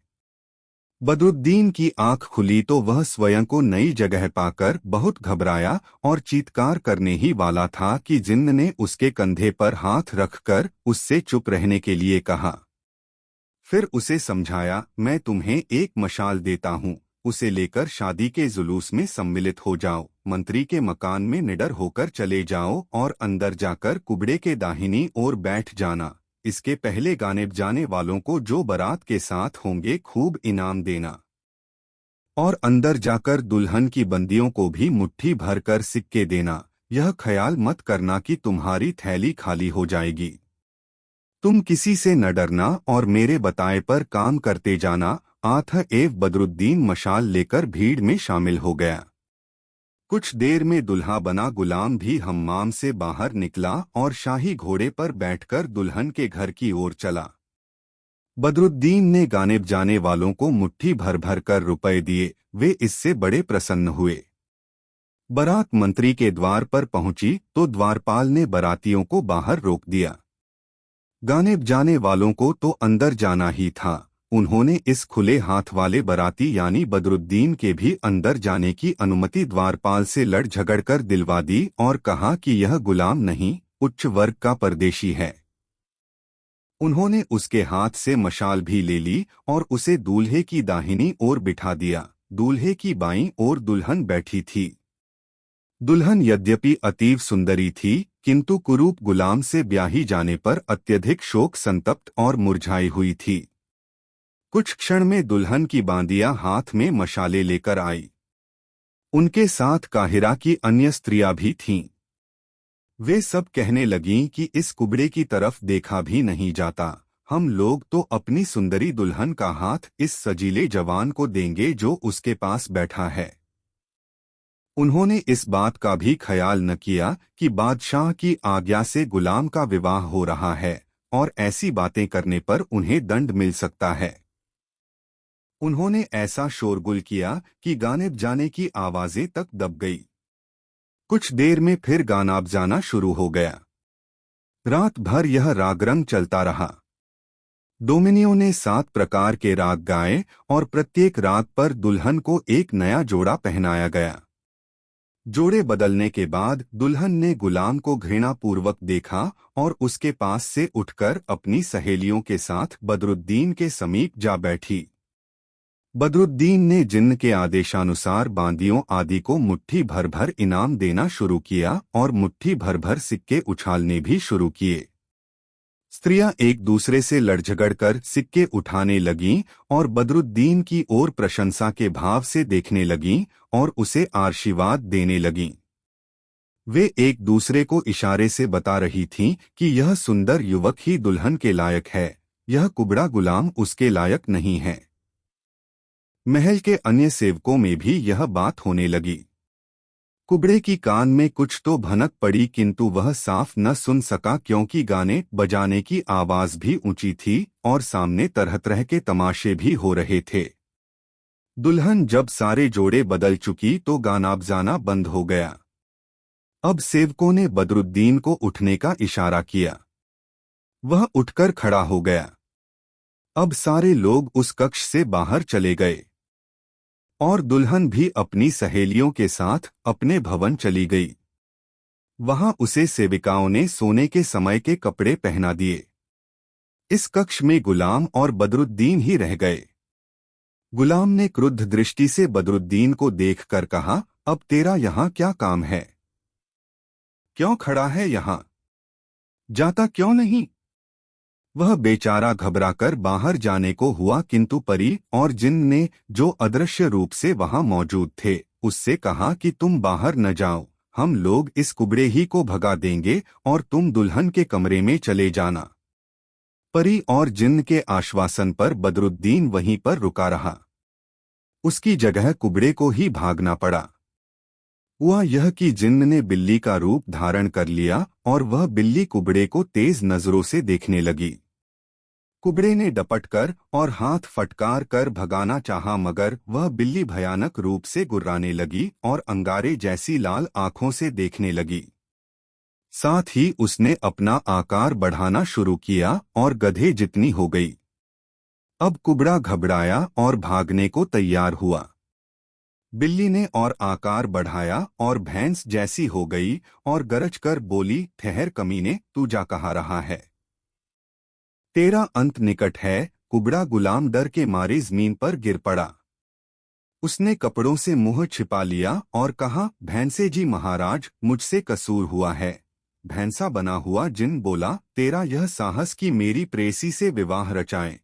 बदरुद्दीन की आंख खुली तो वह स्वयं को नई जगह पाकर बहुत घबराया और चीत्कार करने ही वाला था कि जिन्न ने उसके कंधे पर हाथ रखकर उससे चुप रहने के लिए कहा। फिर उसे समझाया, मैं तुम्हें एक मशाल देता हूँ, उसे लेकर शादी के जुलूस में सम्मिलित हो जाओ। मंत्री के मकान में निडर होकर चले जाओ और अंदर जाकर कुबड़े के दाहिनी ओर बैठ जाना। इसके पहले गाने जाने वालों को जो बारात के साथ होंगे खूब इनाम देना और अंदर जाकर दुल्हन की बंदियों को भी मुट्ठी भर कर सिक्के देना। यह ख्याल मत करना कि तुम्हारी थैली खाली हो जाएगी। तुम किसी से न डरना और मेरे बताए पर काम करते जाना। बदरुद्दीन मशाल लेकर भीड़ में शामिल हो गया। कुछ देर में दुल्हा बना गुलाम भी हम्माम से बाहर निकला और शाही घोड़े पर बैठकर दुल्हन के घर की ओर चला। बदरुद्दीन ने गाने जाने वालों को मुट्ठी भर भर कर रुपए दिए। वे इससे बड़े प्रसन्न हुए। बारात मंत्री के द्वार पर पहुंची तो द्वारपाल ने बारातियों को बाहर रोक दिया। गाने जाने वालों को तो अंदर जाना ही था। उन्होंने इस खुले हाथ वाले बाराती यानी बदरुद्दीन के भी अंदर जाने की अनुमति द्वारपाल से लड़ झगड़ कर दिलवा दी और कहा कि यह गुलाम नहीं, उच्च वर्ग का परदेशी है। उन्होंने उसके हाथ से मशाल भी ले ली और उसे दूल्हे की दाहिनी ओर बिठा दिया। दूल्हे की बाईं ओर दुल्हन बैठी थी। दुल्हन यद्यपि अतीव सुंदरी थी, किंतु कुरूप गुलाम से ब्याही जाने पर अत्यधिक शोक संतप्त और मुरझाई हुई थी। कुछ क्षण में दुल्हन की बांदियां हाथ में मशाले लेकर आई। उनके साथ काहिरा की अन्य स्त्रियां भी थीं। वे सब कहने लगीं कि इस कुबड़े की तरफ देखा भी नहीं जाता। हम लोग तो अपनी सुंदरी दुल्हन का हाथ इस सजीले जवान को देंगे जो उसके पास बैठा है। उन्होंने इस बात का भी ख्याल न किया कि बादशाह की आज्ञा से गुलाम का विवाह हो रहा है और ऐसी बातें करने पर उन्हें दंड मिल सकता है। उन्होंने ऐसा शोरगुल किया कि गाने जाने की आवाजें तक दब गई। कुछ देर में फिर गाना बजाना शुरू हो गया। रात भर यह रागरंग चलता रहा। डोमिनियो ने 7 प्रकार के राग गाए और प्रत्येक राग पर दुल्हन को एक नया जोड़ा पहनाया गया। जोड़े बदलने के बाद दुल्हन ने गुलाम को घृणापूर्वक देखा और उसके पास से उठकर अपनी सहेलियों के साथ बदरुद्दीन के समीप जा बैठी। बदरुद्दीन ने जिन्न के आदेशानुसार बांदियों आदि को मुट्ठी भर भर इनाम देना शुरू किया और मुट्ठी भर भर सिक्के उछालने भी शुरू किए। स्त्रियां एक दूसरे से लड़झगड़ कर सिक्के उठाने लगीं और बदरुद्दीन की ओर प्रशंसा के भाव से देखने लगीं और उसे आशीर्वाद देने लगीं। वे एक दूसरे को इशारे से बता रही थीं कि यह सुंदर युवक ही दुल्हन के लायक है, यह कुबड़ा गुलाम उसके लायक नहीं है। महल के अन्य सेवकों में भी यह बात होने लगी। कुबड़े की कान में कुछ तो भनक पड़ी, किंतु वह साफ न सुन सका क्योंकि गाने बजाने की आवाज भी ऊंची थी और सामने तरह तरह के तमाशे भी हो रहे थे। दुल्हन जब सारे जोड़े बदल चुकी तो गाना बजाना बंद हो गया। अब सेवकों ने बदरुद्दीन को उठने का इशारा किया। वह उठकर खड़ा हो गया। अब सारे लोग उस कक्ष से बाहर चले गए और दुल्हन भी अपनी सहेलियों के साथ अपने भवन चली गई। वहां उसे सेविकाओं ने सोने के समय के कपड़े पहना दिए। इस कक्ष में गुलाम और बदरुद्दीन ही रह गए। गुलाम ने क्रुद्ध दृष्टि से बदरुद्दीन को देखकर कहा, अब तेरा यहाँ क्या काम है? क्यों खड़ा है यहाँ? जाता क्यों नहीं? वह बेचारा घबराकर बाहर जाने को हुआ, किंतु परी और जिन्न ने, जो अदृश्य रूप से वहां मौजूद थे, उससे कहा कि तुम बाहर न जाओ, हम लोग इस कुबड़े ही को भगा देंगे और तुम दुल्हन के कमरे में चले जाना। परी और जिन्न के आश्वासन पर बदरुद्दीन वहीं पर रुका रहा। उसकी जगह कुबड़े को ही भागना पड़ा। हुआ यह कि जिन्न ने बिल्ली का रूप धारण कर लिया और वह बिल्ली कुबड़े को तेज नजरों से देखने लगी। कुबड़े ने डपटकर और हाथ फटकार कर भगाना चाहा, मगर वह बिल्ली भयानक रूप से गुर्राने लगी और अंगारे जैसी लाल आंखों से देखने लगी। साथ ही उसने अपना आकार बढ़ाना शुरू किया और गधे जितनी हो गई। अब कुबड़ा घबराया और भागने को तैयार हुआ। बिल्ली ने और आकार बढ़ाया और भैंस जैसी हो गई और गरज कर बोली, ठहर कमीने, तू जा कहाँ रहा है? तेरा अंत निकट है। कुबड़ा गुलाम डर के मारे जमीन पर गिर पड़ा। उसने कपड़ों से मुंह छिपा लिया और कहा, भैंसे जी महाराज, मुझसे कसूर हुआ है। भैंसा बना हुआ जिन्न बोला, तेरा यह साहस कि मेरी प्रेसी से विवाह रचाएं।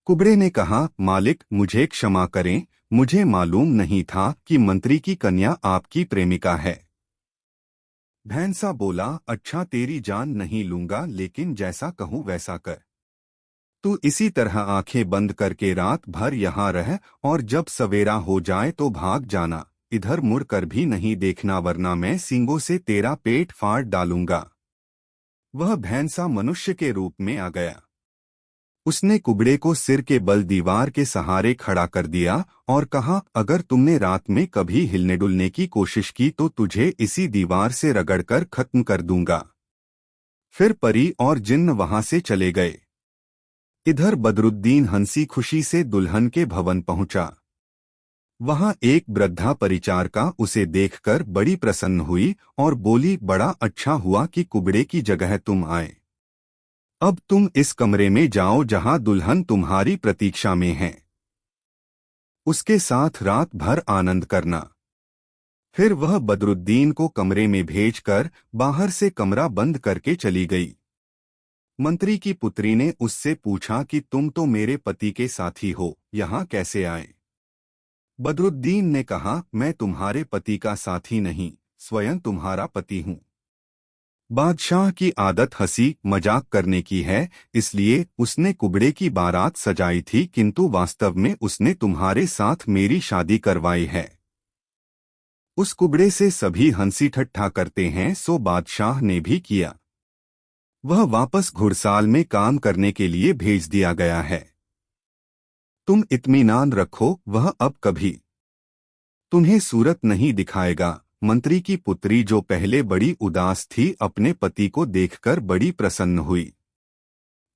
कुबड़े ने कहा, मालिक मुझे क्षमा करें, मुझे मालूम नहीं था कि मंत्री की कन्या आपकी प्रेमिका है। भैंसा बोला, अच्छा तेरी जान नहीं लूंगा, लेकिन जैसा कहूँ वैसा कर। तू इसी तरह आंखें बंद करके रात भर यहाँ रह और जब सवेरा हो जाए तो भाग जाना। इधर मुड़ कर भी नहीं देखना, वरना मैं सींगों से तेरा पेट फाड़ डालूंगा। वह भैंसा मनुष्य के रूप में आ गया। उसने कुबड़े को सिर के बल दीवार के सहारे खड़ा कर दिया और कहा, अगर तुमने रात में कभी हिलने डुलने की कोशिश की तो तुझे इसी दीवार से रगड़कर खत्म कर दूंगा। फिर परी और जिन्न वहां से चले गए। इधर बदरुद्दीन हंसी खुशी से दुल्हन के भवन पहुंचा। वहां एक वृद्धा परिचारिका उसे देखकर बड़ी प्रसन्न हुई और बोली, बड़ा अच्छा हुआ कि कुबड़े की जगह तुम आए। अब तुम इस कमरे में जाओ जहां दुल्हन तुम्हारी प्रतीक्षा में है। उसके साथ रात भर आनंद करना। फिर वह बदरुद्दीन को कमरे में भेजकर बाहर से कमरा बंद करके चली गई। मंत्री की पुत्री ने उससे पूछा कि तुम तो मेरे पति के साथी हो, यहाँ कैसे आए? बदरुद्दीन ने कहा, मैं तुम्हारे पति का साथी नहीं, स्वयं तुम्हारा पति हूँ। बादशाह की आदत हंसी मजाक करने की है, इसलिए उसने कुबड़े की बारात सजाई थी, किंतु वास्तव में उसने तुम्हारे साथ मेरी शादी करवाई है। उस कुबड़े से सभी हंसी ठट्ठा करते हैं, सो बादशाह ने भी किया। वह वापस घुड़साल में काम करने के लिए भेज दिया गया है। तुम इत्मीनान रखो, वह अब कभी तुम्हें सूरत नहीं दिखाएगा, मंत्री की पुत्री जो पहले बड़ी उदास थी अपने पति को देखकर बड़ी प्रसन्न हुई।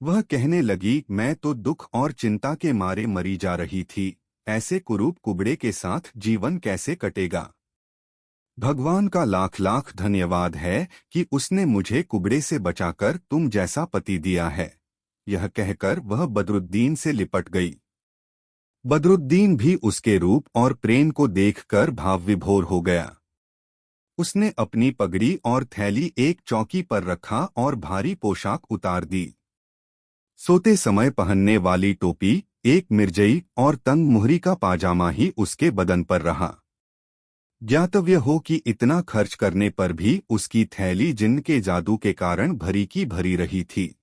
वह कहने लगी, मैं तो दुख और चिंता के मारे मरी जा रही थी, ऐसे कुरूप कुबड़े के साथ जीवन कैसे कटेगा। भगवान का लाख लाख धन्यवाद है कि उसने मुझे कुबड़े से बचाकर तुम जैसा पति दिया है। यह कहकर वह बदरुद्दीन से लिपट गई। बदरुद्दीन भी उसके रूप और प्रेम को देखकर भावविभोर हो गया। उसने अपनी पगड़ी और थैली एक चौकी पर रखा और भारी पोशाक उतार दी। सोते समय पहनने वाली टोपी, एक मिर्जई और तंग मुहरी का पाजामा ही उसके बदन पर रहा। ज्ञातव्य हो कि इतना खर्च करने पर भी उसकी थैली जिन्न के जादू के कारण भरी की भरी रही थी।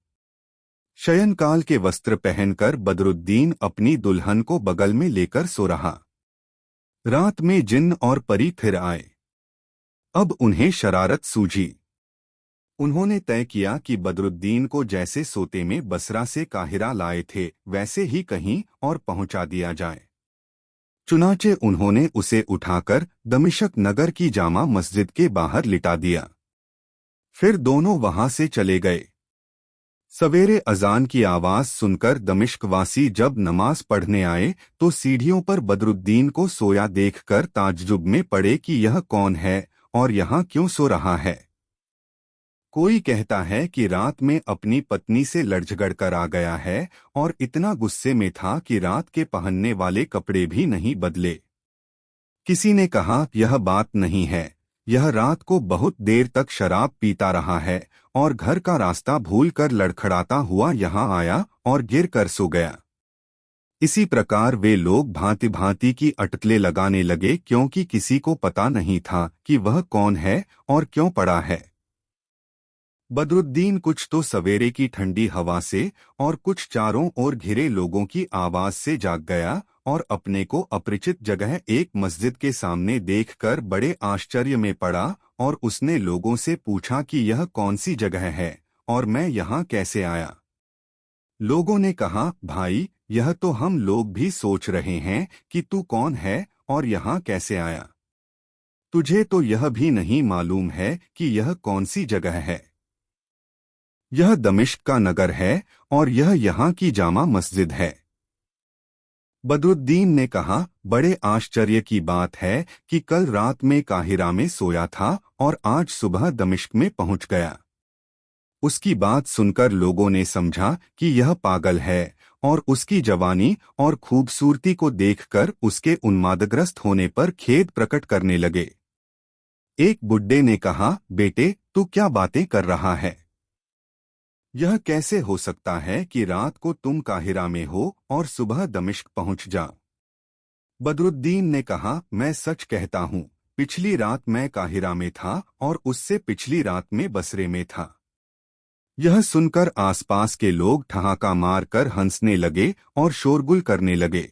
शयनकाल के वस्त्र पहनकर बदरुद्दीन अपनी दुल्हन को बगल में लेकर सो रहा। रात में जिन्न और परी फिर आए। अब उन्हें शरारत सूझी। उन्होंने तय किया कि बदरुद्दीन को जैसे सोते में बसरा से काहिरा लाए थे वैसे ही कहीं और पहुंचा दिया जाए। चुनाचे उन्होंने उसे उठाकर दमिश्क नगर की जामा मस्जिद के बाहर लिटा दिया। फिर दोनों वहां से चले गए। सवेरे अजान की आवाज सुनकर दमिश्कवासी जब नमाज पढ़ने आए तो सीढ़ियों पर बदरुद्दीन को सोया देखकर ताज्जुब में पड़े कि यह कौन है और यहाँ क्यों सो रहा है। कोई कहता है कि रात में अपनी पत्नी से लड़झगड़ कर आ गया है और इतना गुस्से में था कि रात के पहनने वाले कपड़े भी नहीं बदले। किसी ने कहा यह बात नहीं है, यह रात को बहुत देर तक शराब पीता रहा है और घर का रास्ता भूलकर लड़खड़ाता हुआ यहाँ आया और गिर कर सो गया। इसी प्रकार वे लोग भांति भांति की अटकलें लगाने लगे क्योंकि किसी को पता नहीं था कि वह कौन है और क्यों पड़ा है। बदरुद्दीन कुछ तो सवेरे की ठंडी हवा से और कुछ चारों ओर घिरे लोगों की आवाज से जाग गया और अपने को अपरिचित जगह एक मस्जिद के सामने देखकर बड़े आश्चर्य में पड़ा और उसने लोगों से पूछा कि यह कौन सी जगह है और मैं यहाँ कैसे आया। लोगों ने कहा, भाई यह तो हम लोग भी सोच रहे हैं कि तू कौन है और यहाँ कैसे आया। तुझे तो यह भी नहीं मालूम है कि यह कौन सी जगह है। यह दमिश्क का नगर है और यह यहाँ की जामा मस्जिद है। बदरुद्दीन ने कहा, बड़े आश्चर्य की बात है कि कल रात में काहिरा में सोया था और आज सुबह दमिश्क में पहुंच गया। उसकी बात सुनकर लोगों ने समझा कि यह पागल है और उसकी जवानी और खूबसूरती को देखकर उसके उन्मादग्रस्त होने पर खेद प्रकट करने लगे। एक बुड्ढे ने कहा, बेटे तू क्या बातें कर रहा है। यह कैसे हो सकता है कि रात को तुम काहिरा में हो और सुबह दमिश्क पहुंच जाओ। बदरुद्दीन ने कहा, मैं सच कहता हूँ, पिछली रात मैं काहिरा में था और उससे पिछली रात में बसरे में था। यह सुनकर आसपास के लोग ठहाका मारकर हंसने लगे और शोरगुल करने लगे।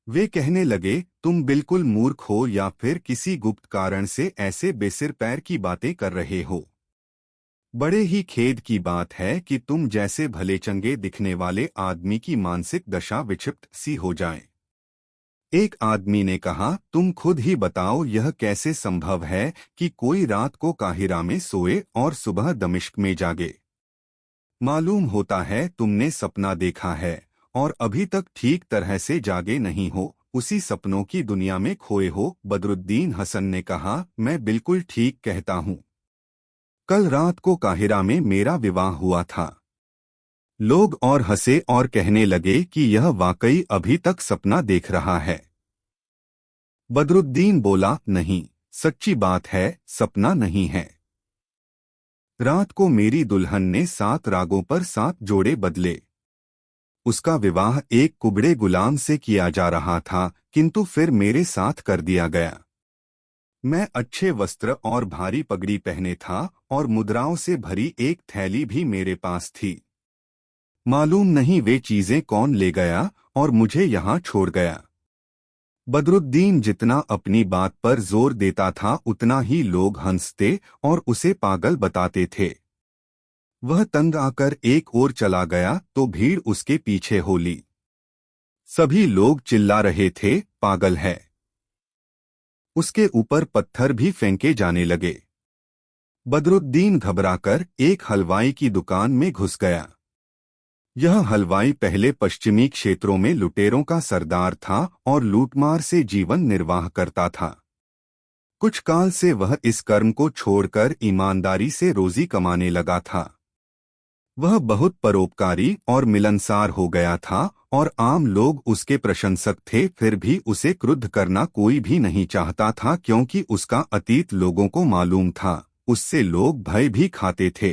वे कहने लगे, तुम बिल्कुल मूर्ख हो या फिर किसी गुप्त कारण से ऐसे बेसिर पैर की बातें कर रहे हो। बड़े ही खेद की बात है कि तुम जैसे भले चंगे दिखने वाले आदमी की मानसिक दशा विक्षिप्त सी हो जाए। एक आदमी ने कहा, तुम खुद ही बताओ यह कैसे संभव है कि कोई रात को काहिरा में सोए और सुबह दमिश्क में जागे। मालूम होता है तुमने सपना देखा है और अभी तक ठीक तरह से जागे नहीं हो, उसी सपनों की दुनिया में खोए हो। बदरुद्दीन हसन ने कहा, मैं बिल्कुल ठीक कहता हूँ। कल रात को काहिरा में मेरा विवाह हुआ था। लोग और हंसे और कहने लगे कि यह वाकई अभी तक सपना देख रहा है। बदरुद्दीन बोला, नहीं, सच्ची बात है, सपना नहीं है। रात को मेरी दुल्हन ने 7 रागों पर 7 जोड़े बदले। उसका विवाह एक कुबड़े गुलाम से किया जा रहा था, किंतु फिर मेरे साथ कर दिया गया। मैं अच्छे वस्त्र और भारी पगड़ी पहने था और मुद्राओं से भरी एक थैली भी मेरे पास थी। मालूम नहीं वे चीजें कौन ले गया और मुझे यहाँ छोड़ गया। बदरुद्दीन जितना अपनी बात पर जोर देता था उतना ही लोग हंसते और उसे पागल बताते थे। वह तंग आकर एक ओर चला गया तो भीड़ उसके पीछे हो ली। सभी लोग चिल्ला रहे थे, पागल है। उसके ऊपर पत्थर भी फेंके जाने लगे। बदरुद्दीन घबराकर एक हलवाई की दुकान में घुस गया। यह हलवाई पहले पश्चिमी क्षेत्रों में लुटेरों का सरदार था और लूटमार से जीवन निर्वाह करता था। कुछ काल से वह इस कर्म को छोड़कर ईमानदारी से रोजी कमाने लगा था। वह बहुत परोपकारी और मिलनसार हो गया था और आम लोग उसके प्रशंसक थे। फिर भी उसे क्रुद्ध करना कोई भी नहीं चाहता था, क्योंकि उसका अतीत लोगों को मालूम था। उससे लोग भय भी खाते थे।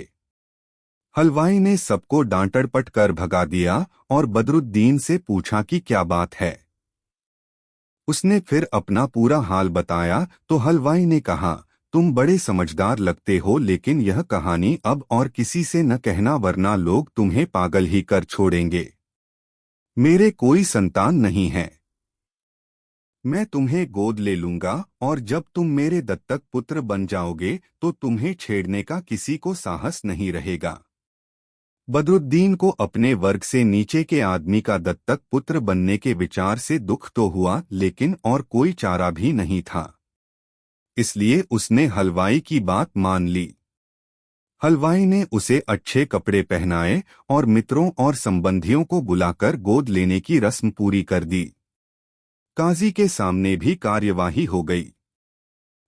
हलवाई ने सबको डांटड़पट कर भगा दिया और बदरुद्दीन से पूछा कि क्या बात है। उसने फिर अपना पूरा हाल बताया तो हलवाई ने कहा, तुम बड़े समझदार लगते हो, लेकिन यह कहानी अब और किसी से न कहना, वरना लोग तुम्हें पागल ही कर छोड़ेंगे। मेरे कोई संतान नहीं है। मैं तुम्हें गोद ले लूंगा और जब तुम मेरे दत्तक पुत्र बन जाओगे तो तुम्हें छेड़ने का किसी को साहस नहीं रहेगा। बदरुद्दीन को अपने वर्ग से नीचे के आदमी का दत्तक पुत्र बनने के विचार से दुख तो हुआ, लेकिन और कोई चारा भी नहीं था। इसलिए उसने हलवाई की बात मान ली। हलवाई ने उसे अच्छे कपड़े पहनाए और मित्रों और संबंधियों को बुलाकर गोद लेने की रस्म पूरी कर दी। काजी के सामने भी कार्यवाही हो गई।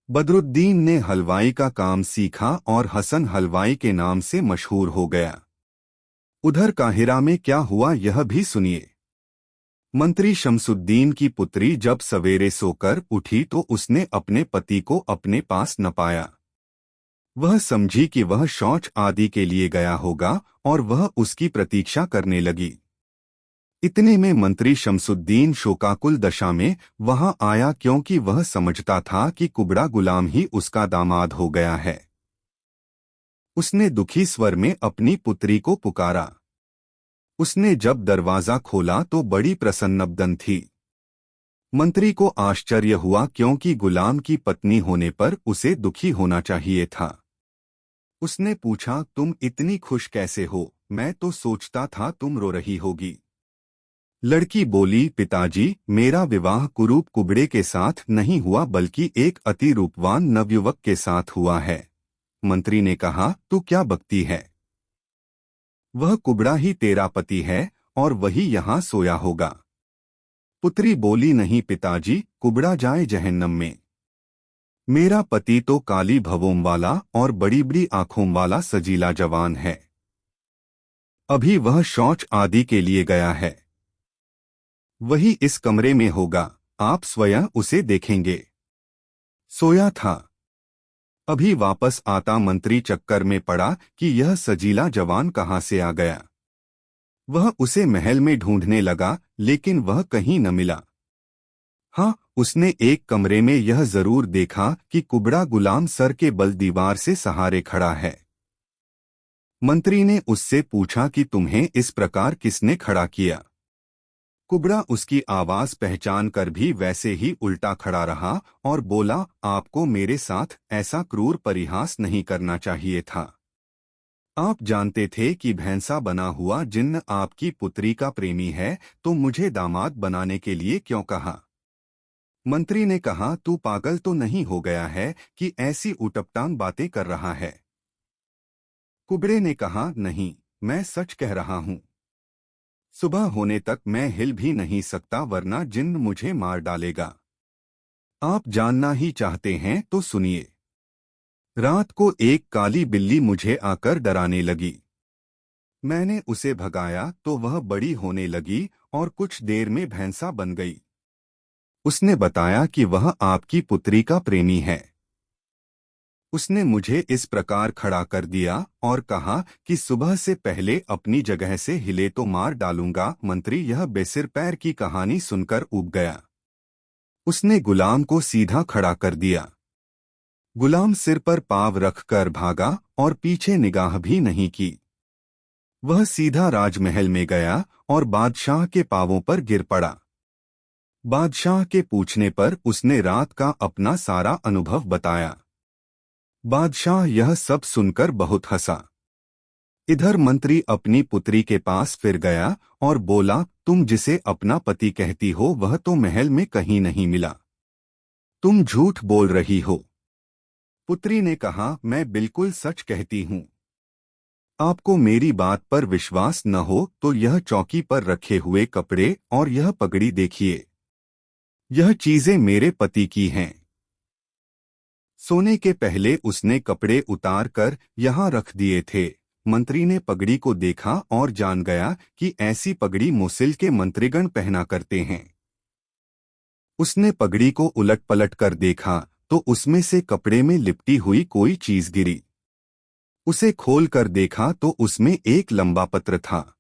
बदरुद्दीन ने हलवाई का काम सीखा और हसन हलवाई के नाम से मशहूर हो गया। उधर काहिरा में क्या हुआ यह भी सुनिए। मंत्री शमसुद्दीन की पुत्री जब सवेरे सोकर उठी तो उसने अपने पति को अपने पास न पाया। वह समझी कि वह शौच आदि के लिए गया होगा और वह उसकी प्रतीक्षा करने लगी। इतने में मंत्री शमसुद्दीन शोकाकुल दशा में वहां आया, क्योंकि वह समझता था कि कुबड़ा गुलाम ही उसका दामाद हो गया है। उसने दुखी स्वर में अपनी पुत्री को पुकारा। उसने जब दरवाजा खोला तो बड़ी प्रसन्नवदन थी। मंत्री को आश्चर्य हुआ, क्योंकि गुलाम की पत्नी होने पर उसे दुखी होना चाहिए था। उसने पूछा, तुम इतनी खुश कैसे हो? मैं तो सोचता था तुम रो रही होगी। लड़की बोली, पिताजी, मेरा विवाह कुरूप कुबड़े के साथ नहीं हुआ, बल्कि एक अति रूपवान नवयुवक के साथ हुआ है। मंत्री ने कहा, तू क्या बकती है? वह कुबड़ा ही तेरा पति है और वही यहाँ सोया होगा। पुत्री बोली, नहीं पिताजी, कुबड़ा जाए जहन्नम में। मेरा पति तो काली भवों वाला और बड़ी बड़ी आंखों वाला सजीला जवान है। अभी वह शौच आदि के लिए गया है। वही इस कमरे में होगा, आप स्वयं उसे देखेंगे। सोया था। अभी वापस आता मंत्री चक्कर में पड़ा कि यह सजीला जवान कहाँ से आ गया। वह उसे महल में ढूंढने लगा, लेकिन वह कहीं न मिला। हाँ, उसने एक कमरे में यह जरूर देखा कि कुबड़ा गुलाम सर के बल दीवार से सहारे खड़ा है। मंत्री ने उससे पूछा कि तुम्हें इस प्रकार किसने खड़ा किया? कुबड़ा उसकी आवाज पहचान कर भी वैसे ही उल्टा खड़ा रहा और बोला, आपको मेरे साथ ऐसा क्रूर परिहास नहीं करना चाहिए था। आप जानते थे कि भैंसा बना हुआ जिन्न आपकी पुत्री का प्रेमी है, तो मुझे दामाद बनाने के लिए क्यों कहा? मंत्री ने कहा, तू पागल तो नहीं हो गया है कि ऐसी उटपटांग बातें कर रहा है? कुबड़े ने कहा, नहीं, मैं सच कह रहा हूं। सुबह होने तक मैं हिल भी नहीं सकता, वरना जिन्न मुझे मार डालेगा। आप जानना ही चाहते हैं तो सुनिए। रात को एक काली बिल्ली मुझे आकर डराने लगी। मैंने उसे भगाया तो वह बड़ी होने लगी और कुछ देर में भैंसा बन गई। उसने बताया कि वह आपकी पुत्री का प्रेमी है। उसने मुझे इस प्रकार खड़ा कर दिया और कहा कि सुबह से पहले अपनी जगह से हिले तो मार डालूंगा। मंत्री यह बेसिर पैर की कहानी सुनकर ऊब गया। उसने गुलाम को सीधा खड़ा कर दिया। गुलाम सिर पर पाँव रखकर भागा और पीछे निगाह भी नहीं की। वह सीधा राजमहल में गया और बादशाह के पांवों पर गिर पड़ा। बादशाह के पूछने पर उसने रात का अपना सारा अनुभव बताया। बादशाह यह सब सुनकर बहुत हंसा। इधर मंत्री अपनी पुत्री के पास फिर गया और बोला, तुम जिसे अपना पति कहती हो वह तो महल में कहीं नहीं मिला। तुम झूठ बोल रही हो। पुत्री ने कहा, मैं बिल्कुल सच कहती हूँ। आपको मेरी बात पर विश्वास न हो तो यह चौकी पर रखे हुए कपड़े और यह पगड़ी देखिए। यह चीजें मेरे पति की हैं। सोने के पहले उसने कपड़े उतार कर यहाँ रख दिए थे। मंत्री ने पगड़ी को देखा और जान गया कि ऐसी पगड़ी मोसिल के मंत्रीगण पहना करते हैं। उसने पगड़ी को उलट पलट कर देखा तो उसमें से कपड़े में लिपटी हुई कोई चीज गिरी। उसे खोल कर देखा तो उसमें एक लंबा पत्र था।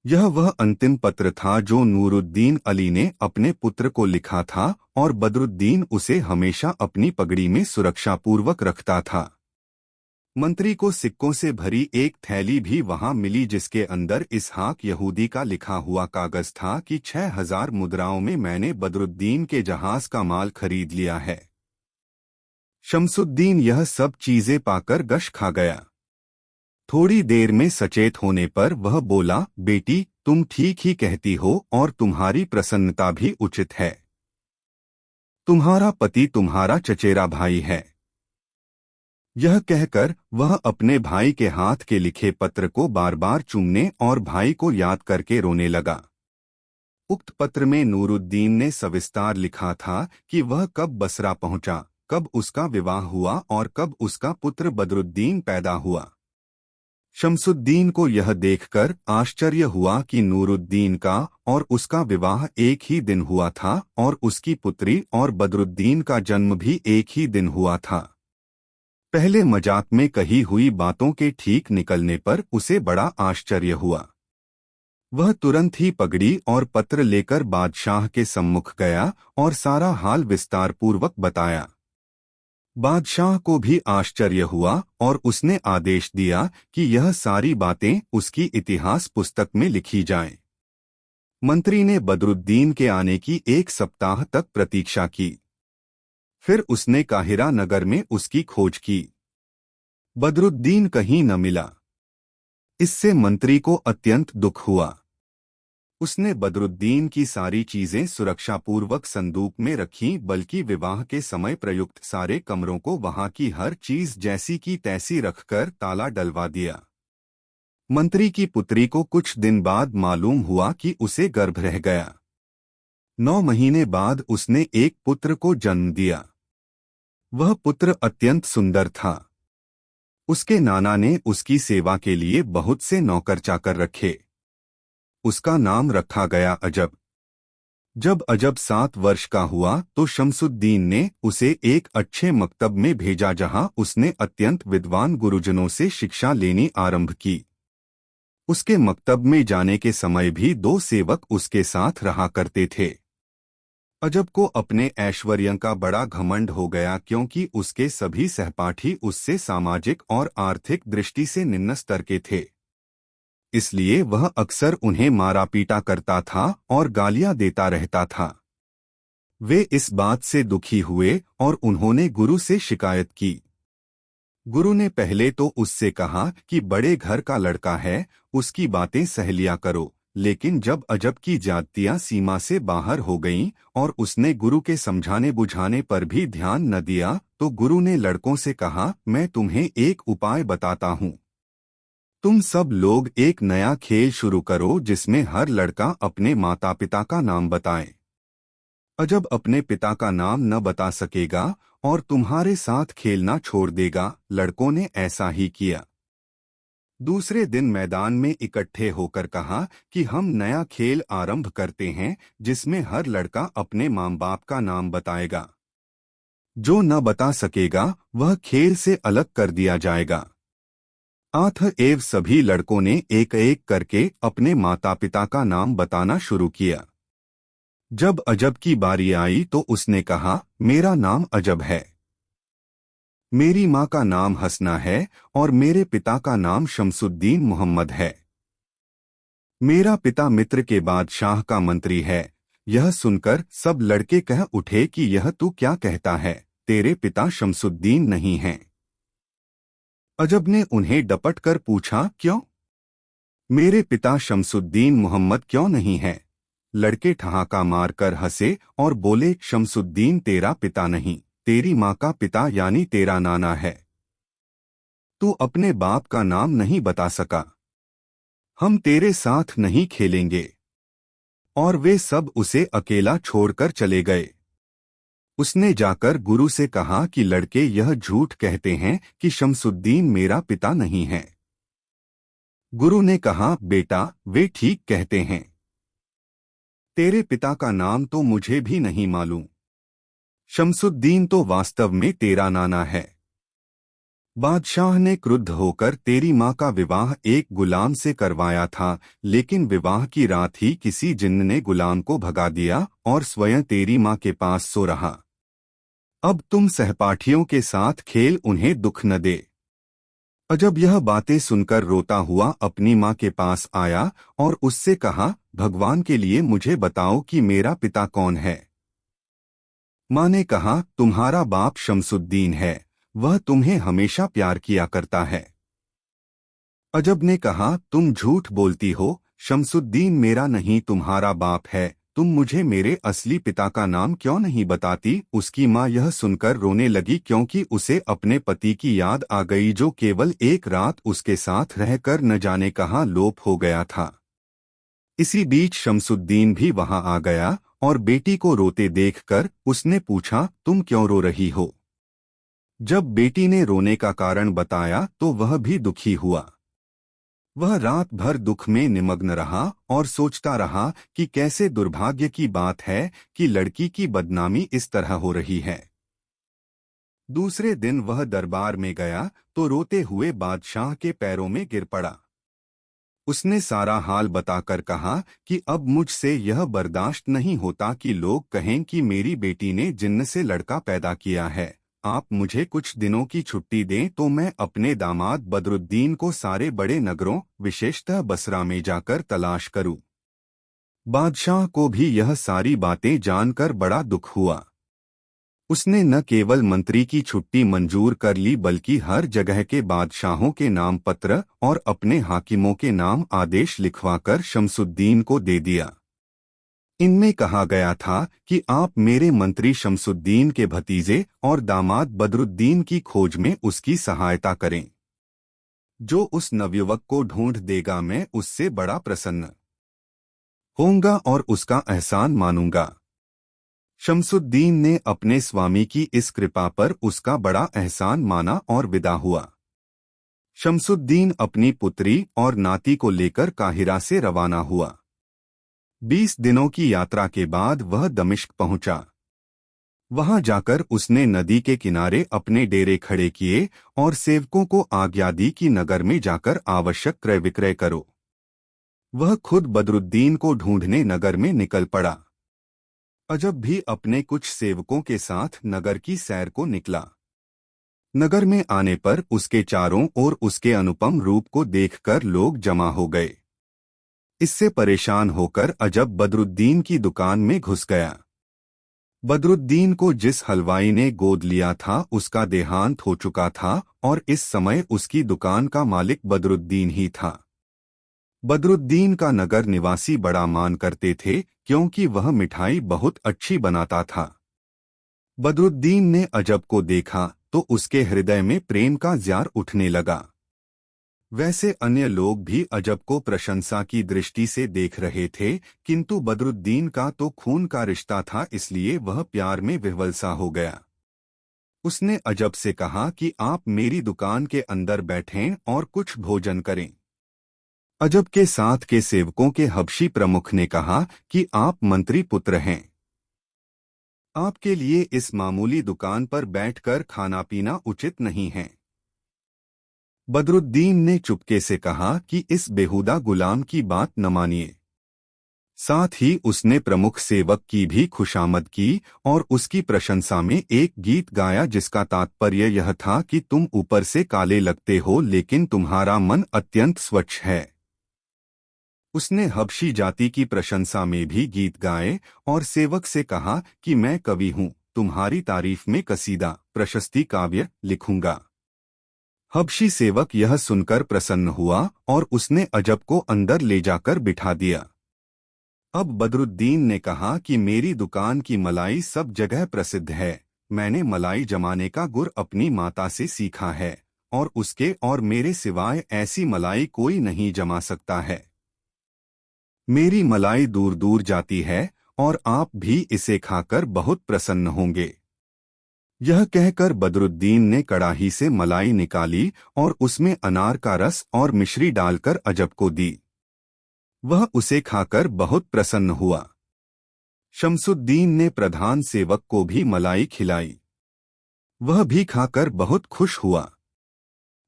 यह वह अंतिम पत्र था जो नूरुद्दीन अली ने अपने पुत्र को लिखा था और बदरुद्दीन उसे हमेशा अपनी पगड़ी में सुरक्षापूर्वक रखता था। मंत्री को सिक्कों से भरी एक थैली भी वहां मिली जिसके अंदर इसहाक यहूदी का लिखा हुआ कागज था कि 6,000 मुद्राओं में मैंने बदरुद्दीन के जहाज का माल खरीद लिया है। शमसुद्दीन यह सब चीजें पाकर गश खा गया। थोड़ी देर में सचेत होने पर वह बोला, बेटी तुम ठीक ही कहती हो और तुम्हारी प्रसन्नता भी उचित है। तुम्हारा पति तुम्हारा चचेरा भाई है। यह कहकर वह अपने भाई के हाथ के लिखे पत्र को बार बार चूमने और भाई को याद करके रोने लगा। उक्त पत्र में नूरुद्दीन ने सविस्तार लिखा था कि वह कब बसरा पहुंचा, कब उसका विवाह हुआ और कब उसका पुत्र बदरुद्दीन पैदा हुआ। शमसुद्दीन को यह देखकर आश्चर्य हुआ कि नूरुद्दीन का और उसका विवाह एक ही दिन हुआ था और उसकी पुत्री और बदरुद्दीन का जन्म भी एक ही दिन हुआ था। पहले मजाक में कही हुई बातों के ठीक निकलने पर उसे बड़ा आश्चर्य हुआ। वह तुरंत ही पगड़ी और पत्र लेकर बादशाह के सम्मुख गया और सारा हाल विस्तारपूर्वक बताया। बादशाह को भी आश्चर्य हुआ और उसने आदेश दिया कि यह सारी बातें उसकी इतिहास पुस्तक में लिखी जाएं। मंत्री ने बदरुद्दीन के आने की 1 सप्ताह तक प्रतीक्षा की। फिर उसने काहिरा नगर में उसकी खोज की। बदरुद्दीन कहीं न मिला। इससे मंत्री को अत्यंत दुख हुआ। उसने बदरुद्दीन की सारी चीजें सुरक्षापूर्वक संदूक में रखीं, बल्कि विवाह के समय प्रयुक्त सारे कमरों को वहां की हर चीज जैसी की तैसी रखकर ताला डलवा दिया। मंत्री की पुत्री को कुछ दिन बाद मालूम हुआ कि उसे गर्भ रह गया। 9 महीने बाद उसने एक पुत्र को जन्म दिया। वह पुत्र अत्यंत सुंदर था। उसके नाना ने उसकी सेवा के लिए बहुत से नौकर चाकर रखे। उसका नाम रखा गया अजब। जब अजब 7 वर्ष का हुआ तो शमसुद्दीन ने उसे एक अच्छे मकतब में भेजा जहां उसने अत्यंत विद्वान गुरुजनों से शिक्षा लेनी आरंभ की। उसके मकतब में जाने के समय भी 2 सेवक उसके साथ रहा करते थे। अजब को अपने ऐश्वर्य का बड़ा घमंड हो गया क्योंकि उसके सभी सहपाठी उससे सामाजिक और आर्थिक दृष्टि से निम्न स्तर के थे। इसलिए वह अक्सर उन्हें मारा पीटा करता था और गालियां देता रहता था। वे इस बात से दुखी हुए और उन्होंने गुरु से शिकायत की। गुरु ने पहले तो उससे कहा कि बड़े घर का लड़का है, उसकी बातें सह लिया करो, लेकिन जब अजब की ज्यादतियां सीमा से बाहर हो गईं और उसने गुरु के समझाने बुझाने पर भी ध्यान न दिया तो गुरु ने लड़कों से कहा, मैं तुम्हें एक उपाय बताता हूँ। तुम सब लोग एक नया खेल शुरू करो जिसमें हर लड़का अपने माता पिता का नाम बताए। अजब अपने पिता का नाम न बता सकेगा और तुम्हारे साथ खेलना छोड़ देगा। लड़कों ने ऐसा ही किया। दूसरे दिन मैदान में इकट्ठे होकर कहा कि हम नया खेल आरंभ करते हैं जिसमें हर लड़का अपने माँ बाप का नाम बताएगा। जो न बता सकेगा वह खेल से अलग कर दिया जाएगा। अतएव सभी लड़कों ने एक एक करके अपने माता पिता का नाम बताना शुरू किया। जब अजब की बारी आई तो उसने कहा, मेरा नाम अजब है। मेरी माँ का नाम हसना है और मेरे पिता का नाम शमसुद्दीन मोहम्मद है। मेरा पिता मित्र के बादशाह का मंत्री है। यह सुनकर सब लड़के कह उठे कि यह तू क्या कहता है, तेरे पिता शमसुद्दीन नहीं हैं। अजब ने उन्हें डपट कर पूछा, क्यों? मेरे पिता शमसुद्दीन मोहम्मद क्यों नहीं है? लड़के ठहाका मारकर हंसे और बोले, शमसुद्दीन तेरा पिता नहीं, तेरी माँ का पिता यानी तेरा नाना है। तू अपने बाप का नाम नहीं बता सका। हम तेरे साथ नहीं खेलेंगे। और वे सब उसे अकेला छोड़कर चले गए। उसने जाकर गुरु से कहा कि लड़के यह झूठ कहते हैं कि शमसुद्दीन मेरा पिता नहीं है। गुरु ने कहा, बेटा वे ठीक कहते हैं। तेरे पिता का नाम तो मुझे भी नहीं मालूम। शमसुद्दीन तो वास्तव में तेरा नाना है। बादशाह ने क्रुद्ध होकर तेरी माँ का विवाह एक गुलाम से करवाया था, लेकिन विवाह की रात ही किसी जिन्न ने गुलाम को भगा दिया और स्वयं तेरी माँ के पास सो रहा। अब तुम सहपाठियों के साथ खेल, उन्हें दुख न दे। अजब यह बातें सुनकर रोता हुआ अपनी माँ के पास आया और उससे कहा, भगवान के लिए मुझे बताओ कि मेरा पिता कौन है। माँ ने कहा, तुम्हारा बाप शमसुद्दीन है, वह तुम्हें हमेशा प्यार किया करता है। अजब ने कहा, तुम झूठ बोलती हो, शमसुद्दीन मेरा नहीं तुम्हारा बाप है। तुम मुझे मेरे असली पिता का नाम क्यों नहीं बताती। उसकी माँ यह सुनकर रोने लगी, क्योंकि उसे अपने पति की याद आ गई जो केवल एक रात उसके साथ रहकर न जाने कहाँ लोप हो गया था। इसी बीच शमसुद्दीन भी वहां आ गया और बेटी को रोते देखकर उसने पूछा, तुम क्यों रो रही हो। जब बेटी ने रोने का कारण बताया तो वह भी दुखी हुआ। वह रात भर दुख में निमग्न रहा और सोचता रहा कि कैसे दुर्भाग्य की बात है कि लड़की की बदनामी इस तरह हो रही है। दूसरे दिन वह दरबार में गया तो रोते हुए बादशाह के पैरों में गिर पड़ा। उसने सारा हाल बताकर कहा कि अब मुझसे यह बर्दाश्त नहीं होता कि लोग कहें कि मेरी बेटी ने जिन्न से लड़का पैदा किया है। आप मुझे कुछ दिनों की छुट्टी दें तो मैं अपने दामाद बदरुद्दीन को सारे बड़े नगरों, विशेषतः बसरा में जाकर तलाश करूं। बादशाह को भी यह सारी बातें जानकर बड़ा दुख हुआ। उसने न केवल मंत्री की छुट्टी मंजूर कर ली बल्कि हर जगह के बादशाहों के नाम पत्र और अपने हाकिमों के नाम आदेश लिखवाकर शमसुद्दीन को दे दिया। इनमें कहा गया था कि आप मेरे मंत्री शमसुद्दीन के भतीजे और दामाद बदरुद्दीन की खोज में उसकी सहायता करें। जो उस नवयुवक को ढूंढ देगा मैं उससे बड़ा प्रसन्न होऊंगा और उसका एहसान मानूंगा। शमसुद्दीन ने अपने स्वामी की इस कृपा पर उसका बड़ा एहसान माना और विदा हुआ। शमसुद्दीन अपनी पुत्री और नाती को लेकर काहिरा से रवाना हुआ। 20 दिनों की यात्रा के बाद वह दमिश्क पहुंचा। वहां जाकर उसने नदी के किनारे अपने डेरे खड़े किए और सेवकों को आज्ञा दी कि नगर में जाकर आवश्यक क्रय विक्रय करो। वह खुद बदरुद्दीन को ढूंढने नगर में निकल पड़ा। अजब भी अपने कुछ सेवकों के साथ नगर की सैर को निकला। नगर में आने पर उसके चारों ओर उसके अनुपम रूप को देखकर लोग जमा हो गए। इससे परेशान होकर अजब बदरुद्दीन की दुकान में घुस गया। बदरुद्दीन को जिस हलवाई ने गोद लिया था उसका देहांत हो चुका था और इस समय उसकी दुकान का मालिक बदरुद्दीन ही था। बदरुद्दीन का नगर निवासी बड़ा मान करते थे क्योंकि वह मिठाई बहुत अच्छी बनाता था। बदरुद्दीन ने अजब को देखा तो उसके हृदय में प्रेम का ज़्यार उठने लगा। वैसे अन्य लोग भी अजब को प्रशंसा की दृष्टि से देख रहे थे, किंतु बदरुद्दीन का तो खून का रिश्ता था, इसलिए वह प्यार में विह्वल-सा हो गया। उसने अजब से कहा कि आप मेरी दुकान के अंदर बैठें और कुछ भोजन करें। अजब के साथ के सेवकों के हबशी प्रमुख ने कहा कि आप मंत्री पुत्र हैं। आपके लिए इस मामूली दुकान पर बैठकर खाना पीना उचित नहीं है। बदरुद्दीन ने चुपके से कहा कि इस बेहुदा गुलाम की बात न मानिए। साथ ही उसने प्रमुख सेवक की भी खुशामद की और उसकी प्रशंसा में एक गीत गाया जिसका तात्पर्य यह था कि तुम ऊपर से काले लगते हो लेकिन तुम्हारा मन अत्यंत स्वच्छ है। उसने हबशी जाति की प्रशंसा में भी गीत गाए और सेवक से कहा कि मैं कवि हूँ, तुम्हारी तारीफ में कसीदा, प्रशस्ति काव्य लिखूंगा। हबशी सेवक यह सुनकर प्रसन्न हुआ और उसने अजब को अंदर ले जाकर बिठा दिया। अब बदरुद्दीन ने कहा कि मेरी दुकान की मलाई सब जगह प्रसिद्ध है। मैंने मलाई जमाने का गुर अपनी माता से सीखा है और उसके और मेरे सिवाय ऐसी मलाई कोई नहीं जमा सकता है। मेरी मलाई दूर दूर जाती है और आप भी इसे खाकर बहुत प्रसन्न होंगे। यह कहकर बदरुद्दीन ने कड़ाही से मलाई निकाली और उसमें अनार का रस और मिश्री डालकर अजब को दी। वह उसे खाकर बहुत प्रसन्न हुआ। शमसुद्दीन ने प्रधान सेवक को भी मलाई खिलाई। वह भी खाकर बहुत खुश हुआ।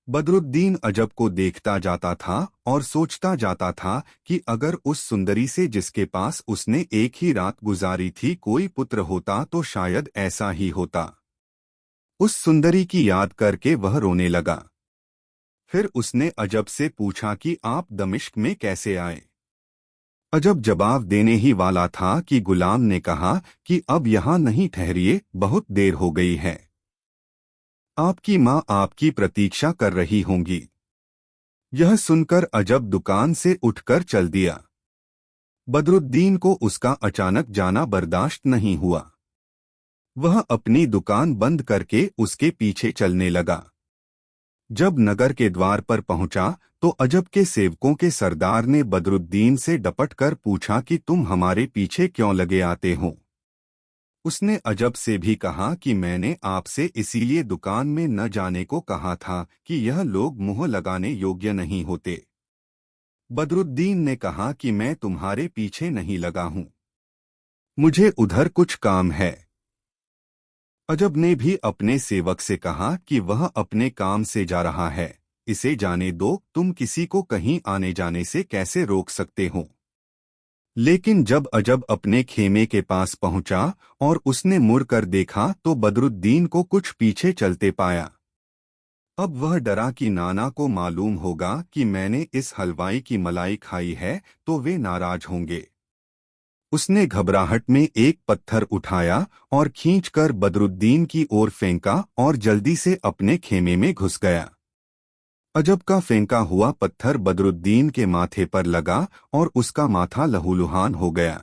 बदरुद्दीन अजब को देखता जाता था और सोचता जाता था कि अगर उस सुंदरी से जिसके पास उसने एक ही रात गुजारी थी कोई पुत्र होता तो शायद ऐसा ही होता। उस सुंदरी की याद करके वह रोने लगा। फिर उसने अजब से पूछा कि आप दमिश्क में कैसे आए। अजब जवाब देने ही वाला था कि गुलाम ने कहा कि अब यहाँ नहीं ठहरिए, बहुत देर हो गई है। आपकी माँ आपकी प्रतीक्षा कर रही होंगी। यह सुनकर अजब दुकान से उठकर चल दिया। बदरुद्दीन को उसका अचानक जाना बर्दाश्त नहीं हुआ। वह अपनी दुकान बंद करके उसके पीछे चलने लगा। जब नगर के द्वार पर पहुंचा तो अजब के सेवकों के सरदार ने बदरुद्दीन से डपट कर पूछा कि तुम हमारे पीछे क्यों लगे आते हो। उसने अजब से भी कहा कि मैंने आपसे इसीलिए दुकान में न जाने को कहा था कि यह लोग मुंह लगाने योग्य नहीं होते। बदरुद्दीन ने कहा कि मैं तुम्हारे पीछे नहीं लगा हूं, मुझे उधर कुछ काम है। अजब ने भी अपने सेवक से कहा कि वह अपने काम से जा रहा है, इसे जाने दो, तुम किसी को कहीं आने जाने से कैसे रोक सकते हो। लेकिन जब अजब अपने खेमे के पास पहुंचा और उसने मुड़कर देखा तो बदरुद्दीन को कुछ पीछे चलते पाया। अब वह डरा कि नाना को मालूम होगा कि मैंने इस हलवाई की मलाई खाई है तो वे नाराज होंगे। उसने घबराहट में एक पत्थर उठाया और खींचकर बदरुद्दीन की ओर फेंका और जल्दी से अपने खेमे में घुस गया। अजब का फेंका हुआ पत्थर बदरुद्दीन के माथे पर लगा और उसका माथा लहूलुहान हो गया।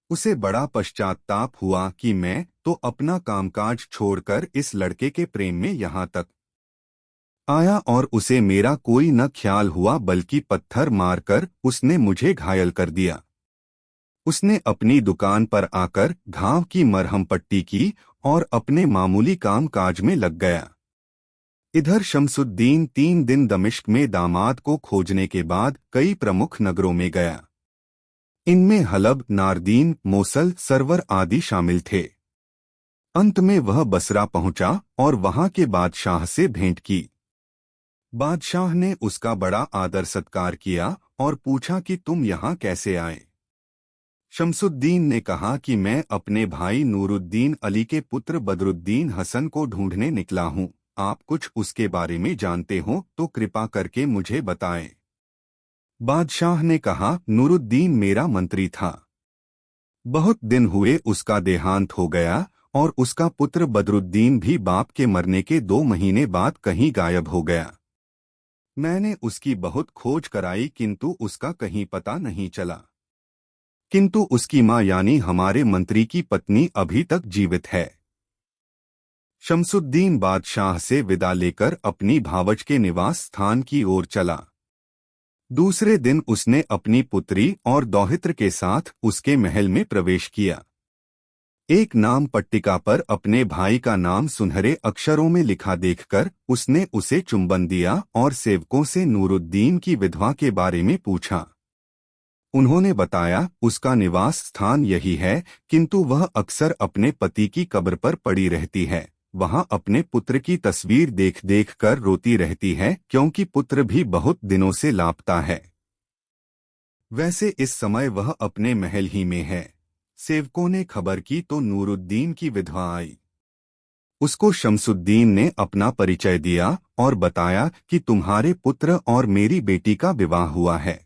उसे बड़ा पश्चाताप हुआ कि मैं तो अपना कामकाज छोड़कर इस लड़के के प्रेम में यहाँ तक आया और उसे मेरा कोई न ख्याल हुआ बल्कि पत्थर मारकर उसने मुझे घायल कर दिया। उसने अपनी दुकान पर आकर घाव की मरहम पट्टी की और अपने मामूली काम काज में लग गया। इधर शमसुद्दीन 3 दिन दमिश्क में दामाद को खोजने के बाद कई प्रमुख नगरों में गया। इनमें हलब, नारदीन, मोसल, सरवर आदि शामिल थे। अंत में वह बसरा पहुंचा और वहां के बादशाह से भेंट की। बादशाह ने उसका बड़ा आदर सत्कार किया और पूछा कि तुम यहाँ कैसे आए। शमसुद्दीन ने कहा कि मैं अपने भाई नूरुद्दीन अली के पुत्र बदरुद्दीन हसन को ढूंढने निकला हूँ। आप कुछ उसके बारे में जानते हो तो कृपा करके मुझे बताएं। बादशाह ने कहा, नूरुद्दीन मेरा मंत्री था। बहुत दिन हुए उसका देहांत हो गया और उसका पुत्र बदरुद्दीन भी बाप के मरने के 2 महीने बाद कहीं गायब हो गया। मैंने उसकी बहुत खोज कराई किंतु उसका कहीं पता नहीं चला। किंतु उसकी माँ यानी हमारे मंत्री की पत्नी अभी तक जीवित है। शमसुद्दीन बादशाह से विदा लेकर अपनी भावज के निवास स्थान की ओर चला। दूसरे दिन उसने अपनी पुत्री और दौहित्र के साथ उसके महल में प्रवेश किया। एक नाम पट्टिका पर अपने भाई का नाम सुनहरे अक्षरों में लिखा देखकर उसने उसे चुंबन दिया और सेवकों से नूरुद्दीन की विधवा के बारे में पूछा। उन्होंने बताया उसका निवास स्थान यही है, किंतु वह अक्सर अपने पति की कब्र पर पड़ी रहती है। वहां अपने पुत्र की तस्वीर देख देख कर रोती रहती है क्योंकि पुत्र भी बहुत दिनों से लापता है। वैसे इस समय वह अपने महल ही में है। सेवकों ने खबर की तो नूरुद्दीन की विधवा आई। उसको शमसुद्दीन ने अपना परिचय दिया और बताया कि तुम्हारे पुत्र और मेरी बेटी का विवाह हुआ है।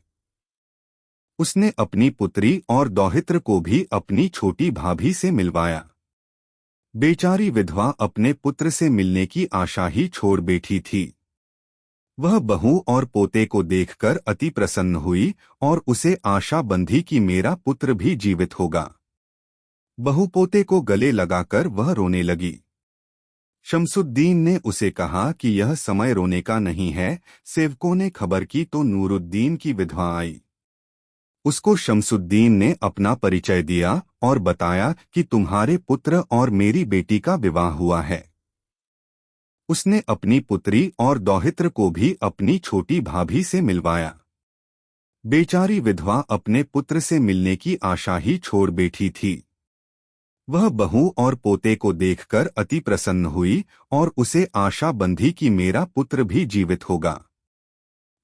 उसने अपनी पुत्री और दौहित्र को भी अपनी छोटी भाभी से मिलवाया। बेचारी विधवा अपने पुत्र से मिलने की आशा ही छोड़ बैठी थी। वह बहू और पोते को देखकर अति प्रसन्न हुई और उसे आशा बंधी कि मेरा पुत्र भी जीवित होगा। बहू पोते को गले लगाकर वह रोने लगी। शमसुद्दीन ने उसे कहा कि यह समय रोने का नहीं है। सेवकों ने खबर की तो नूरुद्दीन की विधवा आई। उसको शमसुद्दीन ने अपना परिचय दिया और बताया कि तुम्हारे पुत्र और मेरी बेटी का विवाह हुआ है। उसने अपनी पुत्री और दौहित्र को भी अपनी छोटी भाभी से मिलवाया। बेचारी विधवा अपने पुत्र से मिलने की आशा ही छोड़ बैठी थी। वह बहू और पोते को देखकर अति प्रसन्न हुई और उसे आशा बंधी कि मेरा पुत्र भी जीवित होगा।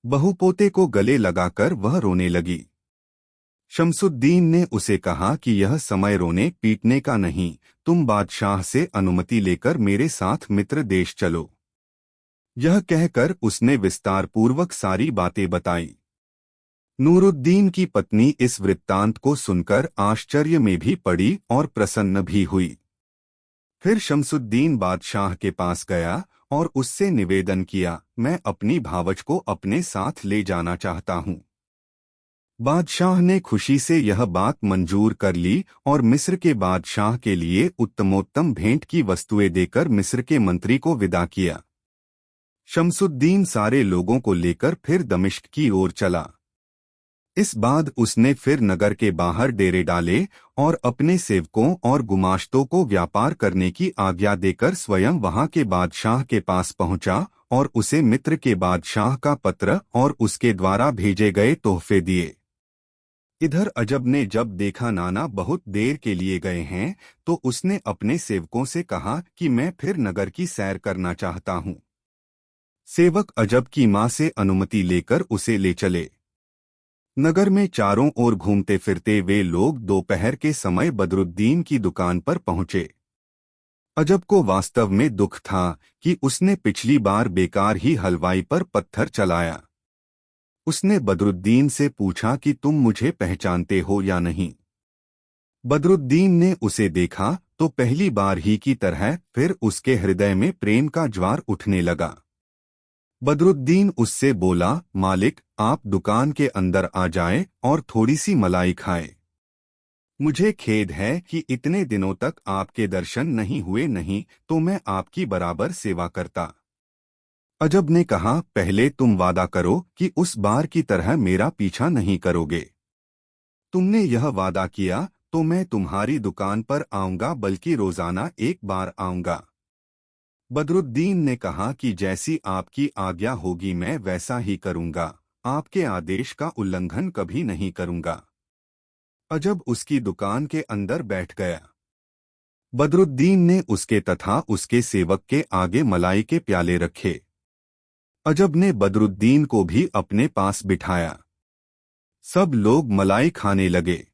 बहू पोते को गले लगाकर वह रोने लगी। शमसुद्दीन ने उसे कहा कि यह समय रोने पीटने का नहीं, तुम बादशाह से अनुमति लेकर मेरे साथ मित्र देश चलो। यह कहकर उसने विस्तारपूर्वक सारी बातें बताई। नूरुद्दीन की पत्नी इस वृत्तांत को सुनकर आश्चर्य में भी पड़ी और प्रसन्न भी हुई। फिर शमसुद्दीन बादशाह के पास गया और उससे निवेदन किया, मैं अपनी भावज को अपने साथ ले जाना चाहता हूँ। बादशाह ने खुशी से यह बात मंजूर कर ली और मिस्र के बादशाह के लिए उत्तमोत्तम भेंट की वस्तुएं देकर मिस्र के मंत्री को विदा किया। शमसुद्दीन सारे लोगों को लेकर फिर दमिश्क की ओर चला। इस बाद उसने फिर नगर के बाहर डेरे डाले और अपने सेवकों और गुमाश्तों को व्यापार करने की आज्ञा देकर स्वयं वहां के बादशाह के पास पहुंचा और उसे मिस्र के बादशाह का पत्र और उसके द्वारा भेजे गए तोहफे दिए। इधर अजब ने जब देखा नाना बहुत देर के लिए गए हैं तो उसने अपने सेवकों से कहा कि मैं फिर नगर की सैर करना चाहता हूँ। सेवक अजब की माँ से अनुमति लेकर उसे ले चले। नगर में चारों ओर घूमते फिरते वे लोग दोपहर के समय बदरुद्दीन की दुकान पर पहुंचे। अजब को वास्तव में दुख था कि उसने पिछली बार बेकार ही हलवाई पर पत्थर चलाया। उसने बदरुद्दीन से पूछा कि तुम मुझे पहचानते हो या नहीं। बदरुद्दीन ने उसे देखा तो पहली बार ही की तरह फिर उसके हृदय में प्रेम का ज्वार उठने लगा। बदरुद्दीन उससे बोला, मालिक, आप दुकान के अंदर आ जाएं और थोड़ी सी मलाई खाएं। मुझे खेद है कि इतने दिनों तक आपके दर्शन नहीं हुए, नहीं तो मैं आपकी बराबर सेवा करता। अजब ने कहा, पहले तुम वादा करो कि उस बार की तरह मेरा पीछा नहीं करोगे। तुमने यह वादा किया तो मैं तुम्हारी दुकान पर आऊंगा, बल्कि रोजाना एक बार आऊंगा। बदरुद्दीन ने कहा कि जैसी आपकी आज्ञा होगी मैं वैसा ही करूंगा, आपके आदेश का उल्लंघन कभी नहीं करूंगा। अजब उसकी दुकान के अंदर बैठ गया। बदरुद्दीन ने उसके तथा उसके सेवक के आगे मलाई के प्याले रखे। अजब ने बदरुद्दीन को भी अपने पास बिठाया। सब लोग मलाई खाने लगे।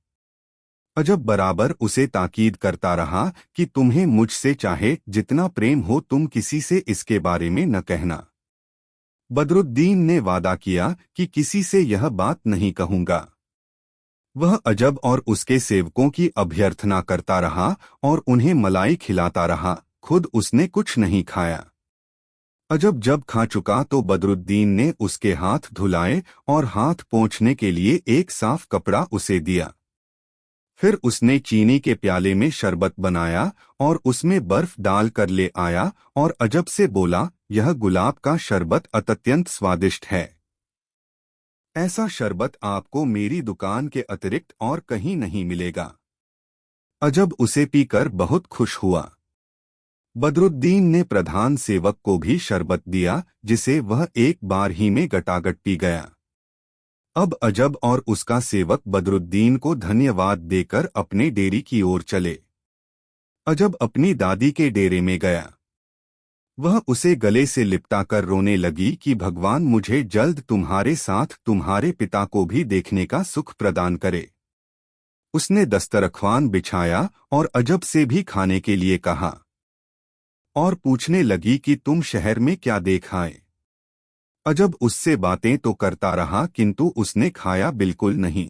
अजब बराबर उसे ताकीद करता रहा कि तुम्हें मुझसे चाहे जितना प्रेम हो तुम किसी से इसके बारे में न कहना। बदरुद्दीन ने वादा किया कि किसी से यह बात नहीं कहूंगा। वह अजब और उसके सेवकों की अभ्यर्थना करता रहा और उन्हें मलाई खिलाता रहा, खुद उसने कुछ नहीं खाया। अजब जब खा चुका तो बदरुद्दीन ने उसके हाथ धुलाए और हाथ पोंछने के लिए एक साफ कपड़ा उसे दिया। फिर उसने चीनी के प्याले में शरबत बनाया और उसमें बर्फ डाल कर ले आया और अजब से बोला, यह गुलाब का शरबत अत्यंत स्वादिष्ट है। ऐसा शरबत आपको मेरी दुकान के अतिरिक्त और कहीं नहीं मिलेगा। अजब उसे पीकर बहुत खुश हुआ। बदरुद्दीन ने प्रधान सेवक को भी शरबत दिया, जिसे वह एक बार ही में गटागट पी गया। अब अजब और उसका सेवक बदरुद्दीन को धन्यवाद देकर अपने डेरे की ओर चले। अजब अपनी दादी के डेरे में गया। वह उसे गले से लिपटा कर रोने लगी कि भगवान मुझे जल्द तुम्हारे साथ तुम्हारे पिता को भी देखने का सुख प्रदान करे। उसने दस्तरख्वान बिछाया और अजब से भी खाने के लिए कहा और पूछने लगी कि तुम शहर में क्या देख आए। अजब उससे बातें तो करता रहा किंतु उसने खाया बिल्कुल नहीं।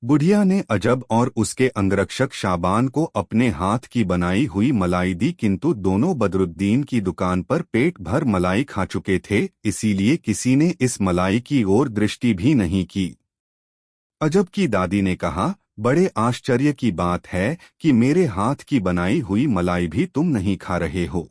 बुढ़िया ने अजब और उसके अंगरक्षक शाबान को अपने हाथ की बनाई हुई मलाई दी, किंतु दोनों बदरुद्दीन की दुकान पर पेट भर मलाई खा चुके थे, इसीलिए किसी ने इस मलाई की ओर दृष्टि भी नहीं की। अजब की दादी ने कहा, बड़े आश्चर्य की बात है कि मेरे हाथ की बनाई हुई मलाई भी तुम नहीं खा रहे हो।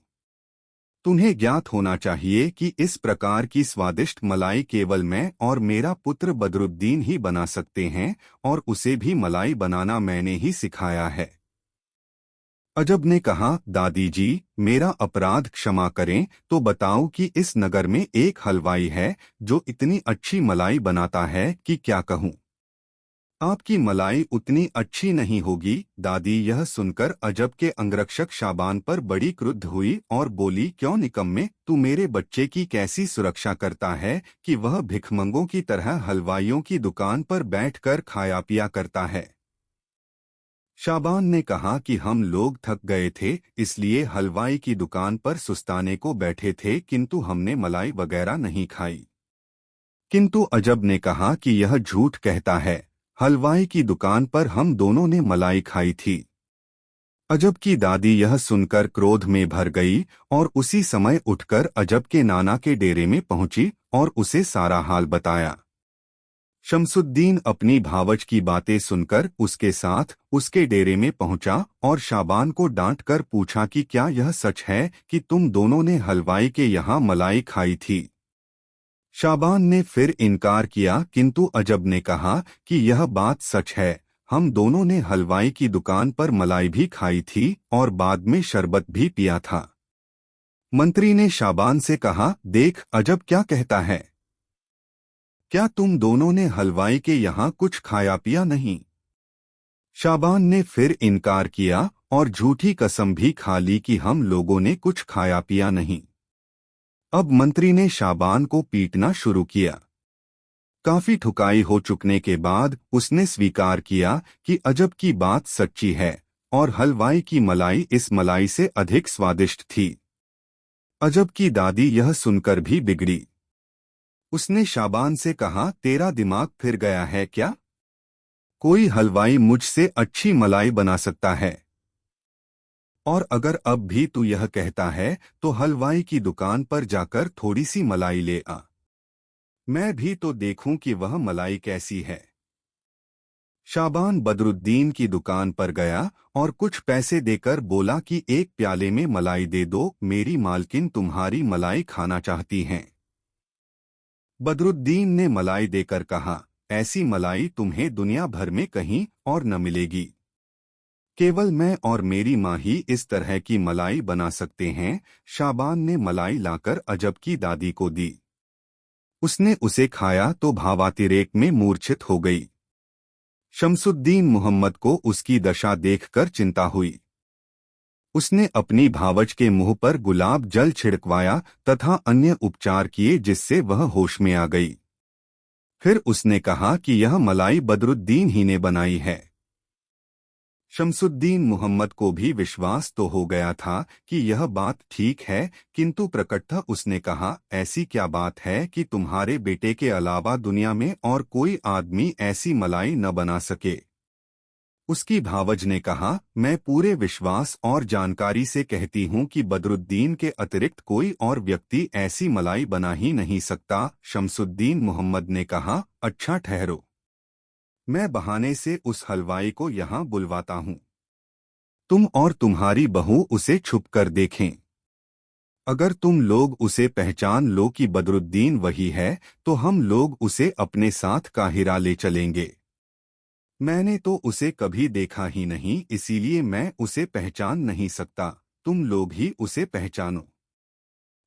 तुम्हें ज्ञात होना चाहिए कि इस प्रकार की स्वादिष्ट मलाई केवल मैं और मेरा पुत्र बदरुद्दीन ही बना सकते हैं, और उसे भी मलाई बनाना मैंने ही सिखाया है। अजब ने कहा, दादी जी, मेरा अपराध क्षमा करें, तो बताओ कि इस नगर में एक हलवाई है जो इतनी अच्छी मलाई बनाता है कि क्या कहूँ। आपकी मलाई उतनी अच्छी नहीं होगी। दादी यह सुनकर अजब के अंगरक्षक शाबान पर बड़ी क्रुद्ध हुई और बोली, क्यों निकम्मे, तू मेरे बच्चे की कैसी सुरक्षा करता है कि वह भिखमंगों की तरह हलवाइयों की दुकान पर बैठकर खाया पिया करता है। शाबान ने कहा कि हम लोग थक गए थे, इसलिए हलवाई की दुकान पर सुस्ताने को बैठे थे, किंतु हमने मलाई वगैरह नहीं खाई। किंतु अजब ने कहा कि यह झूठ कहता है, हलवाई की दुकान पर हम दोनों ने मलाई खाई थी। अजब की दादी यह सुनकर क्रोध में भर गई और उसी समय उठकर अजब के नाना के डेरे में पहुंची और उसे सारा हाल बताया। शमसुद्दीन अपनी भावज की बातें सुनकर उसके साथ उसके डेरे में पहुंचा और शाबान को डांट कर पूछा कि क्या यह सच है कि तुम दोनों ने हलवाई के यहाँ मलाई खाई थी। शाबान ने फिर इनकार किया, किंतु अजब ने कहा कि यह बात सच है, हम दोनों ने हलवाई की दुकान पर मलाई भी खाई थी और बाद में शरबत भी पिया था। मंत्री ने शाबान से कहा, देख अजब क्या कहता है, क्या तुम दोनों ने हलवाई के यहाँ कुछ खाया पिया नहीं। शाबान ने फिर इनकार किया और झूठी कसम भी खा ली कि हम लोगों ने कुछ खाया पिया नहीं। अब मंत्री ने शाबान को पीटना शुरू किया। काफी ठुकाई हो चुकने के बाद उसने स्वीकार किया कि अजब की बात सच्ची है और हलवाई की मलाई इस मलाई से अधिक स्वादिष्ट थी। अजब की दादी यह सुनकर भी बिगड़ी। उसने शाबान से कहा, तेरा दिमाग फिर गया है क्या? कोई हलवाई मुझसे अच्छी मलाई बना सकता है, और अगर अब भी तू यह कहता है तो हलवाई की दुकान पर जाकर थोड़ी सी मलाई ले आ, मैं भी तो देखूं कि वह मलाई कैसी है। शाबान बदरुद्दीन की दुकान पर गया और कुछ पैसे देकर बोला कि एक प्याले में मलाई दे दो, मेरी मालकिन तुम्हारी मलाई खाना चाहती हैं। बदरुद्दीन ने मलाई देकर कहा, ऐसी मलाई तुम्हें दुनिया भर में कहीं और न मिलेगी, केवल मैं और मेरी माँ ही इस तरह की मलाई बना सकते हैं। शाबान ने मलाई लाकर अजब की दादी को दी। उसने उसे खाया तो भावातिरेक में मूर्छित हो गई। शमसुद्दीन मोहम्मद को उसकी दशा देखकर चिंता हुई। उसने अपनी भावज के मुंह पर गुलाब जल छिड़कवाया तथा अन्य उपचार किए, जिससे वह होश में आ गई। फिर उसने कहा कि यह मलाई बदरुद्दीन ही ने बनाई है। शमसुद्दीन मोहम्मद को भी विश्वास तो हो गया था कि यह बात ठीक है, किंतु प्रकटतः उसने कहा, ऐसी क्या बात है कि तुम्हारे बेटे के अलावा दुनिया में और कोई आदमी ऐसी मलाई न बना सके। उसकी भावज ने कहा, मैं पूरे विश्वास और जानकारी से कहती हूँ कि बदरुद्दीन के अतिरिक्त कोई और व्यक्ति ऐसी मलाई बना ही नहीं सकता। शमसुद्दीन मोहम्मद ने कहा, अच्छा ठहरो, मैं बहाने से उस हलवाई को यहाँ बुलवाता हूँ। तुम और तुम्हारी बहू उसे छुप कर देखें। अगर तुम लोग उसे पहचान लो कि बदरुद्दीन वही है, तो हम लोग उसे अपने साथ काहिरा ले चलेंगे। मैंने तो उसे कभी देखा ही नहीं, इसीलिए मैं उसे पहचान नहीं सकता, तुम लोग ही उसे पहचानो।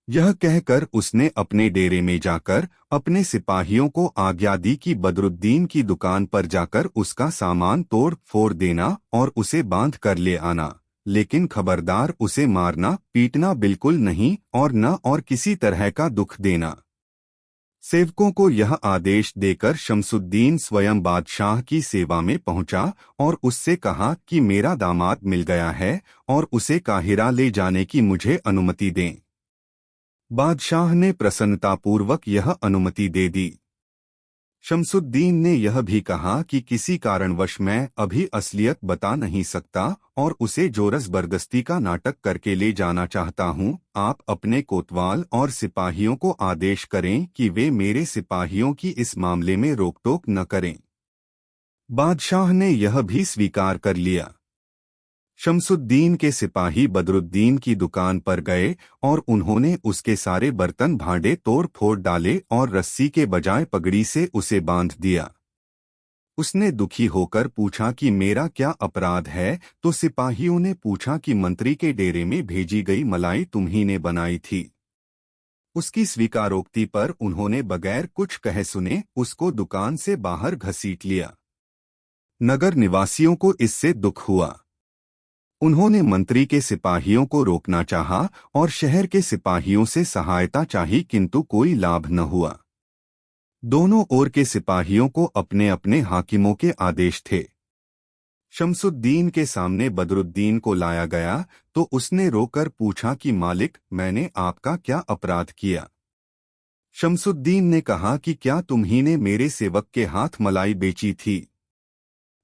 यह कहकर उसने अपने डेरे में जाकर अपने सिपाहियों को आज्ञा दी कि बदरुद्दीन की दुकान पर जाकर उसका सामान तोड़ फोड़ देना और उसे बांध कर ले आना, लेकिन खबरदार उसे मारना पीटना बिल्कुल नहीं और न और किसी तरह का दुख देना। सेवकों को यह आदेश देकर शमसुद्दीन स्वयं बादशाह की सेवा में पहुंचा और उससे कहा कि मेरा दामाद मिल गया है और उसे काहिरा ले जाने की मुझे अनुमति दें। बादशाह ने प्रसन्नतापूर्वक यह अनुमति दे दी। शमसुद्दीन ने यह भी कहा कि किसी कारणवश मैं अभी असलियत बता नहीं सकता और उसे जोर जबरदस्ती का नाटक करके ले जाना चाहता हूं। आप अपने कोतवाल और सिपाहियों को आदेश करें कि वे मेरे सिपाहियों की इस मामले में रोकटोक न करें। बादशाह ने यह भी स्वीकार कर लिया। शमसुद्दीन के सिपाही बदरुद्दीन की दुकान पर गए और उन्होंने उसके सारे बर्तन भांडे तोड़ फोड़ डाले और रस्सी के बजाय पगड़ी से उसे बांध दिया। उसने दुखी होकर पूछा कि मेरा क्या अपराध है, तो सिपाहियों ने पूछा कि मंत्री के डेरे में भेजी गई मलाई तुम्ही ने बनाई थी। उसकी स्वीकारोक्ति पर उन्होंने बगैर कुछ कहे सुने उसको दुकान से बाहर घसीट लिया। नगर निवासियों को इससे दुख हुआ। उन्होंने मंत्री के सिपाहियों को रोकना चाहा और शहर के सिपाहियों से सहायता चाही, किंतु कोई लाभ न हुआ। दोनों ओर के सिपाहियों को अपने अपने हाकिमों के आदेश थे। शमसुद्दीन के सामने बदरुद्दीन को लाया गया तो उसने रोकर पूछा कि मालिक, मैंने आपका क्या अपराध किया? शमसुद्दीन ने कहा कि क्या तुम्ही ने मेरे सेवक के हाथ मलाई बेची थी?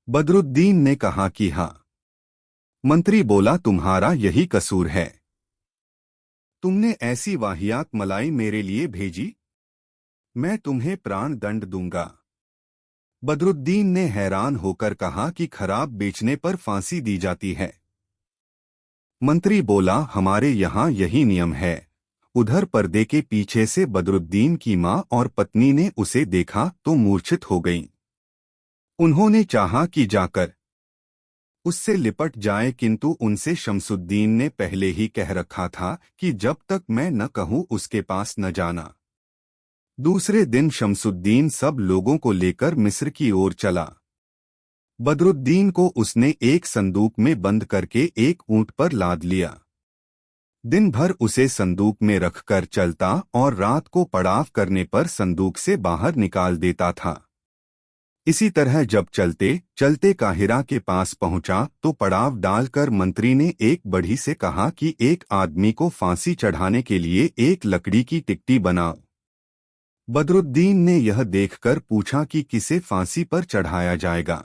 बदरुद्दीन ने कहा कि हाँ। मंत्री बोला, तुम्हारा यही कसूर है। तुमने ऐसी वाहियात मलाई मेरे लिए भेजी, मैं तुम्हें प्राण दंड दूंगा। बदरुद्दीन ने हैरान होकर कहा कि खराब बेचने पर फांसी दी जाती है। मंत्री बोला, हमारे यहाँ यही नियम है। उधर पर्दे के पीछे से बदरुद्दीन की माँ और पत्नी ने उसे देखा तो मूर्छित हो गईं। उन्होंने चाहा कि जाकर उससे लिपट जाए, किंतु उनसे शमसुद्दीन ने पहले ही कह रखा था कि जब तक मैं न कहूँ उसके पास न जाना। दूसरे दिन शमसुद्दीन सब लोगों को लेकर मिस्र की ओर चला। बदरुद्दीन को उसने एक संदूक में बंद करके एक ऊंट पर लाद लिया। दिन भर उसे संदूक में रखकर चलता और रात को पड़ाव करने पर संदूक से बाहर निकाल देता था। इसी तरह जब चलते चलते काहिरा के पास पहुंचा तो पड़ाव डालकर मंत्री ने एक बढ़ी से कहा कि एक आदमी को फांसी चढ़ाने के लिए एक लकड़ी की टिकटी बनाओ। बदरुद्दीन ने यह देखकर पूछा कि किसे फांसी पर चढ़ाया जाएगा।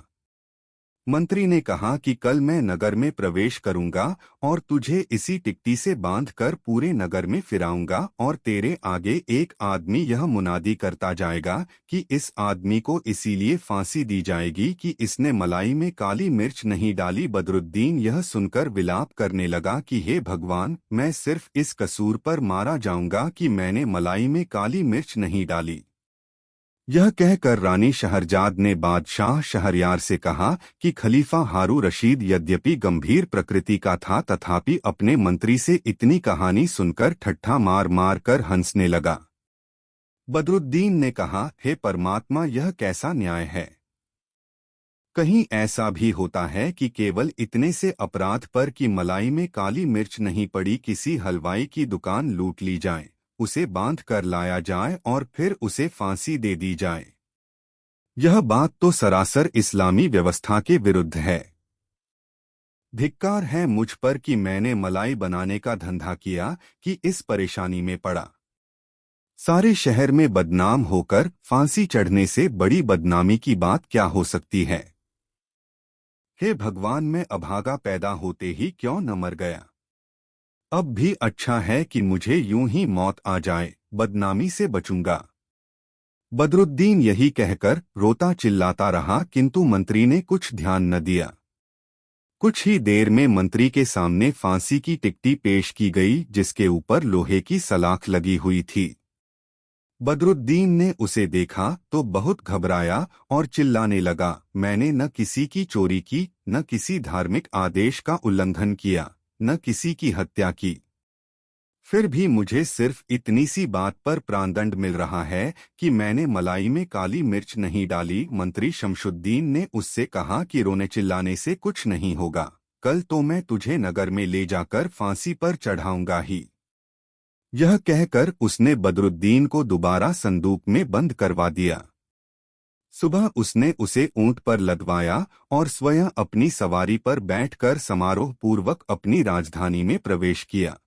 मंत्री ने कहा कि कल मैं नगर में प्रवेश करूंगा और तुझे इसी टिकटी से बांधकर पूरे नगर में फिराऊंगा और तेरे आगे एक आदमी यह मुनादी करता जाएगा कि इस आदमी को इसीलिए फांसी दी जाएगी कि इसने मलाई में काली मिर्च नहीं डाली। बदरुद्दीन यह सुनकर विलाप करने लगा कि हे भगवान, मैं सिर्फ इस कसूर पर मारा जाऊंगा कि मैंने मलाई में काली मिर्च नहीं डाली। यह कहकर रानी शहरजाद ने बादशाह शहरयार से कहा कि खलीफा हारू रशीद यद्यपि गंभीर प्रकृति का था तथापि अपने मंत्री से इतनी कहानी सुनकर ठट्ठा मार मार कर हंसने लगा। बदरुद्दीन ने कहा, हे परमात्मा, यह कैसा न्याय है? कहीं ऐसा भी होता है कि केवल इतने से अपराध पर कि मलाई में काली मिर्च नहीं पड़ी किसी हलवाई की दुकान लूट ली जाए, उसे बांध कर लाया जाए और फिर उसे फांसी दे दी जाए। यह बात तो सरासर इस्लामी व्यवस्था के विरुद्ध है। धिक्कार है मुझ पर कि मैंने मलाई बनाने का धंधा किया कि इस परेशानी में पड़ा। सारे शहर में बदनाम होकर फांसी चढ़ने से बड़ी बदनामी की बात क्या हो सकती है? हे भगवान, मैं अभागा पैदा होते ही क्यों न मर गया। अब भी अच्छा है कि मुझे यूं ही मौत आ जाए, बदनामी से बचूंगा। बदरुद्दीन यही कहकर रोता चिल्लाता रहा, किंतु मंत्री ने कुछ ध्यान न दिया। कुछ ही देर में मंत्री के सामने फांसी की टिकटी पेश की गई जिसके ऊपर लोहे की सलाख लगी हुई थी। बदरुद्दीन ने उसे देखा तो बहुत घबराया और चिल्लाने लगा, मैंने न किसी की चोरी की, न किसी धार्मिक आदेश का उल्लंघन किया, न किसी की हत्या की। फिर भी मुझे सिर्फ इतनी सी बात पर प्राणदंड मिल रहा है कि मैंने मलाई में काली मिर्च नहीं डाली। मंत्री शमसुद्दीन ने उससे कहा कि रोने चिल्लाने से कुछ नहीं होगा, कल तो मैं तुझे नगर में ले जाकर फांसी पर चढ़ाऊंगा ही। यह कहकर उसने बदरुद्दीन को दोबारा संदूक में बंद करवा दिया। सुबह उसने उसे ऊंट पर लदवाया और स्वयं अपनी सवारी पर बैठकर समारोह पूर्वक अपनी राजधानी में प्रवेश किया।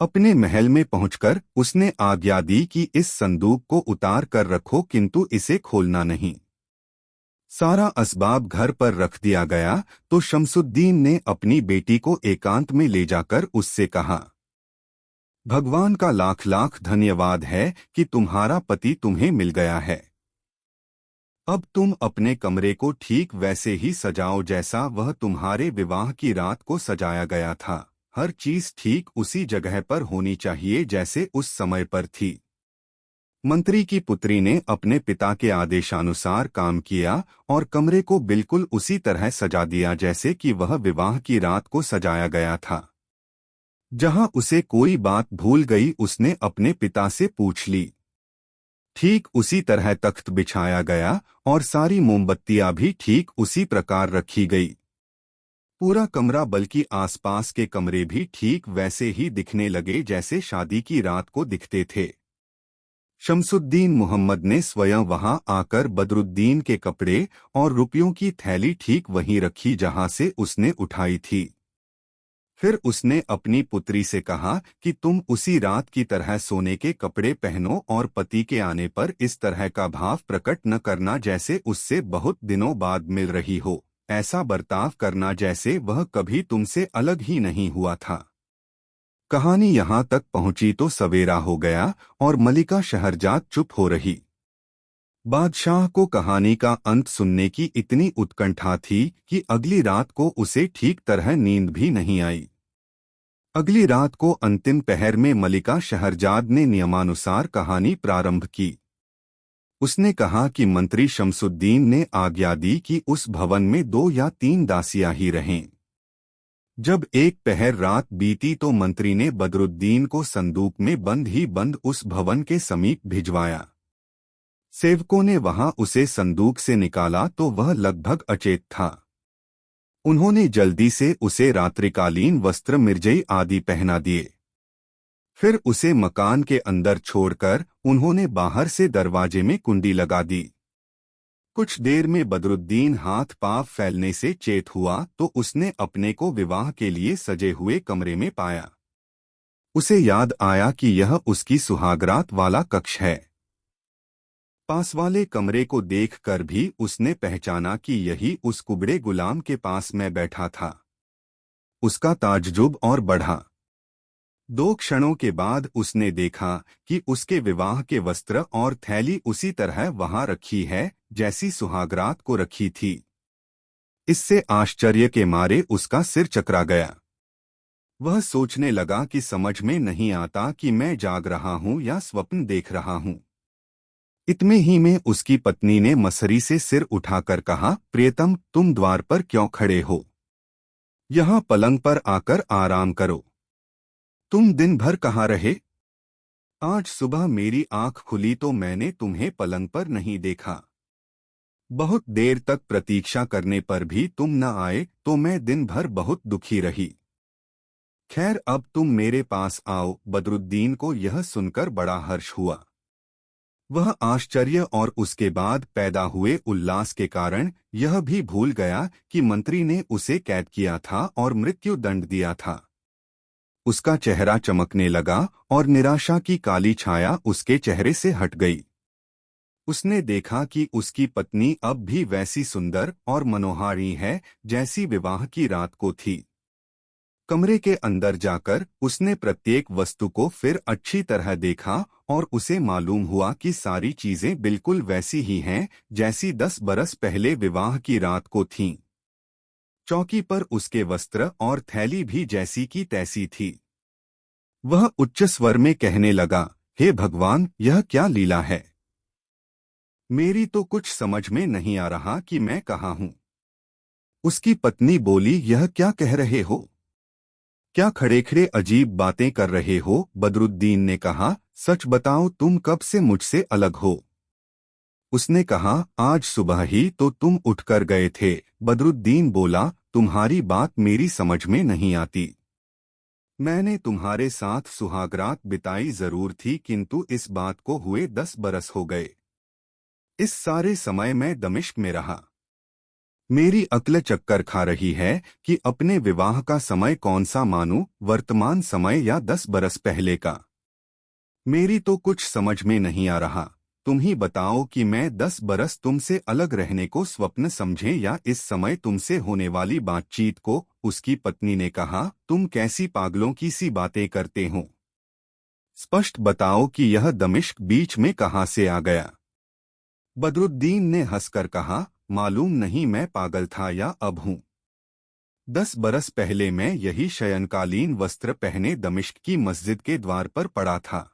अपने महल में पहुंचकर उसने आज्ञा दी कि इस संदूक को उतार कर रखो, किंतु इसे खोलना नहीं। सारा असबाब घर पर रख दिया गया तो शमसुद्दीन ने अपनी बेटी को एकांत में ले जाकर उससे कहा, भगवान का लाख लाख धन्यवाद है कि तुम्हारा पति तुम्हें मिल गया है। अब तुम अपने कमरे को ठीक वैसे ही सजाओ जैसा वह तुम्हारे विवाह की रात को सजाया गया था। हर चीज ठीक उसी जगह पर होनी चाहिए जैसे उस समय पर थी। मंत्री की पुत्री ने अपने पिता के आदेशानुसार काम किया और कमरे को बिल्कुल उसी तरह सजा दिया जैसे कि वह विवाह की रात को सजाया गया था। जहां उसे कोई बात भूल गई उसने अपने पिता से पूछ ली। ठीक उसी तरह तख्त बिछाया गया और सारी मोमबत्तियां भी ठीक उसी प्रकार रखी गई। पूरा कमरा बल्कि आसपास के कमरे भी ठीक वैसे ही दिखने लगे जैसे शादी की रात को दिखते थे। शमसुद्दीन मोहम्मद ने स्वयं वहां आकर बदरुद्दीन के कपड़े और रुपयों की थैली ठीक वहीं रखी जहां से उसने उठाई थी। फिर उसने अपनी पुत्री से कहा कि तुम उसी रात की तरह सोने के कपड़े पहनो और पति के आने पर इस तरह का भाव प्रकट न करना जैसे उससे बहुत दिनों बाद मिल रही हो। ऐसा बर्ताव करना जैसे वह कभी तुमसे अलग ही नहीं हुआ था। कहानी यहाँ तक पहुंची तो सवेरा हो गया और मलिका शहरजाद चुप हो रही। बादशाह को कहानी का अंत सुनने की इतनी उत्कंठा थी कि अगली रात को उसे ठीक तरह नींद भी नहीं आई। अगली रात को अंतिम पहर में मलिका शहरजाद ने नियमानुसार कहानी प्रारंभ की। उसने कहा कि मंत्री शमसुद्दीन ने आज्ञा दी कि उस भवन में 2 या 3 दासियां ही रहें। जब एक पहर रात बीती तो मंत्री ने बदरुद्दीन को संदूक में बंद ही बंद उस भवन के समीप भिजवाया। सेवकों ने वहां उसे संदूक से निकाला तो वह लगभग अचेत था। उन्होंने जल्दी से उसे रात्रिकालीन वस्त्र मिर्जई आदि पहना दिए। फिर उसे मकान के अंदर छोड़कर उन्होंने बाहर से दरवाजे में कुंडी लगा दी। कुछ देर में बदरुद्दीन हाथ पांव फैलने से चेत हुआ तो उसने अपने को विवाह के लिए सजे हुए कमरे में पाया। उसे याद आया कि यह उसकी सुहागरात वाला कक्ष है। पास वाले कमरे को देखकर भी उसने पहचाना कि यही उस कुबड़े गुलाम के पास में बैठा था। उसका ताज्जुब और बढ़ा। 2 क्षणों के बाद उसने देखा कि उसके विवाह के वस्त्र और थैली उसी तरह वहां रखी है जैसी सुहागरात को रखी थी। इससे आश्चर्य के मारे उसका सिर चकरा गया। वह सोचने लगा कि समझ में नहीं आता कि मैं जाग रहा हूं या स्वप्न देख रहा हूं। इतने ही में उसकी पत्नी ने मसरी से सिर उठाकर कहा, प्रियतम, तुम द्वार पर क्यों खड़े हो? यहाँ पलंग पर आकर आराम करो। तुम दिन भर कहाँ रहे? आज सुबह मेरी आंख खुली तो मैंने तुम्हें पलंग पर नहीं देखा। बहुत देर तक प्रतीक्षा करने पर भी तुम न आए तो मैं दिन भर बहुत दुखी रही। खैर, अब तुम मेरे पास आओ। बदरुद्दीन को यह सुनकर बड़ा हर्ष हुआ। वह आश्चर्य और उसके बाद पैदा हुए उल्लास के कारण यह भी भूल गया कि मंत्री ने उसे कैद किया था और मृत्यु दंड दिया था। उसका चेहरा चमकने लगा और निराशा की काली छाया उसके चेहरे से हट गई। उसने देखा कि उसकी पत्नी अब भी वैसी सुंदर और मनोहारी है जैसी विवाह की रात को थी। कमरे के अंदर जाकर उसने प्रत्येक वस्तु को फिर अच्छी तरह देखा और उसे मालूम हुआ कि सारी चीजें बिल्कुल वैसी ही हैं जैसी 10 बरस पहले विवाह की रात को थीं। चौकी पर उसके वस्त्र और थैली भी जैसी की तैसी थी। वह उच्च स्वर में कहने लगा, हे भगवान, यह क्या लीला है? मेरी तो कुछ समझ में नहीं आ रहा कि मैं कहाँ हूँ। उसकी पत्नी बोली, यह क्या कह रहे हो? क्या खड़े-खड़े अजीब बातें कर रहे हो? बदरुद्दीन ने कहा, सच बताओ, तुम कब से मुझसे अलग हो? उसने कहा, आज सुबह ही तो तुम उठकर गए थे। बदरुद्दीन बोला, तुम्हारी बात मेरी समझ में नहीं आती। मैंने तुम्हारे साथ सुहागरात बिताई जरूर थी, किंतु इस बात को हुए 10 बरस हो गए। इस सारे समय मैं दमिश्क में रहा। मेरी अक्ल चक्कर खा रही है कि अपने विवाह का समय कौन सा मानूं, वर्तमान समय या 10 बरस पहले का। मेरी तो कुछ समझ में नहीं आ रहा। तुम ही बताओ कि मैं 10 बरस तुमसे अलग रहने को स्वप्न समझें या इस समय तुमसे होने वाली बातचीत को। उसकी पत्नी ने कहा, तुम कैसी पागलों की सी बातें करते हो। स्पष्ट बताओ कि यह दमिश्क बीच में कहाँ से आ गया। बदरुद्दीन ने हंसकर कहा, मालूम नहीं मैं पागल था या अब हूँ। 10 बरस पहले मैं यही शयनकालीन वस्त्र पहने दमिश्क की मस्जिद के द्वार पर पड़ा था।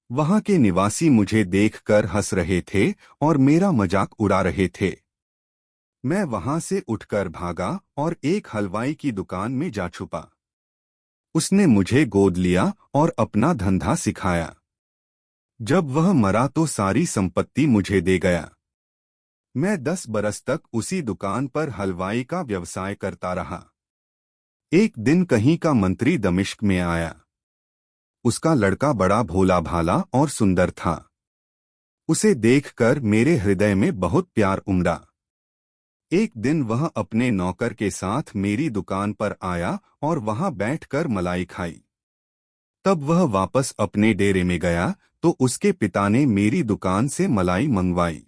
वहां के निवासी मुझे देखकर हंस रहे थे और मेरा मजाक उड़ा रहे थे। मैं वहां से उठकर भागा और एक हलवाई की दुकान में जा छुपा। उसने मुझे गोद लिया और अपना धंधा सिखाया। जब वह मरा तो सारी संपत्ति मुझे दे गया। मैं 10 बरस तक उसी दुकान पर हलवाई का व्यवसाय करता रहा। एक दिन कहीं का मंत्री दमिश्क में आया। उसका लड़का बड़ा भोला भाला और सुंदर था। उसे देखकर मेरे हृदय में बहुत प्यार उमड़ा। एक दिन वह अपने नौकर के साथ मेरी दुकान पर आया और वहां बैठकर मलाई खाई। तब वह वापस अपने डेरे में गया तो उसके पिता ने मेरी दुकान से मलाई मंगवाई।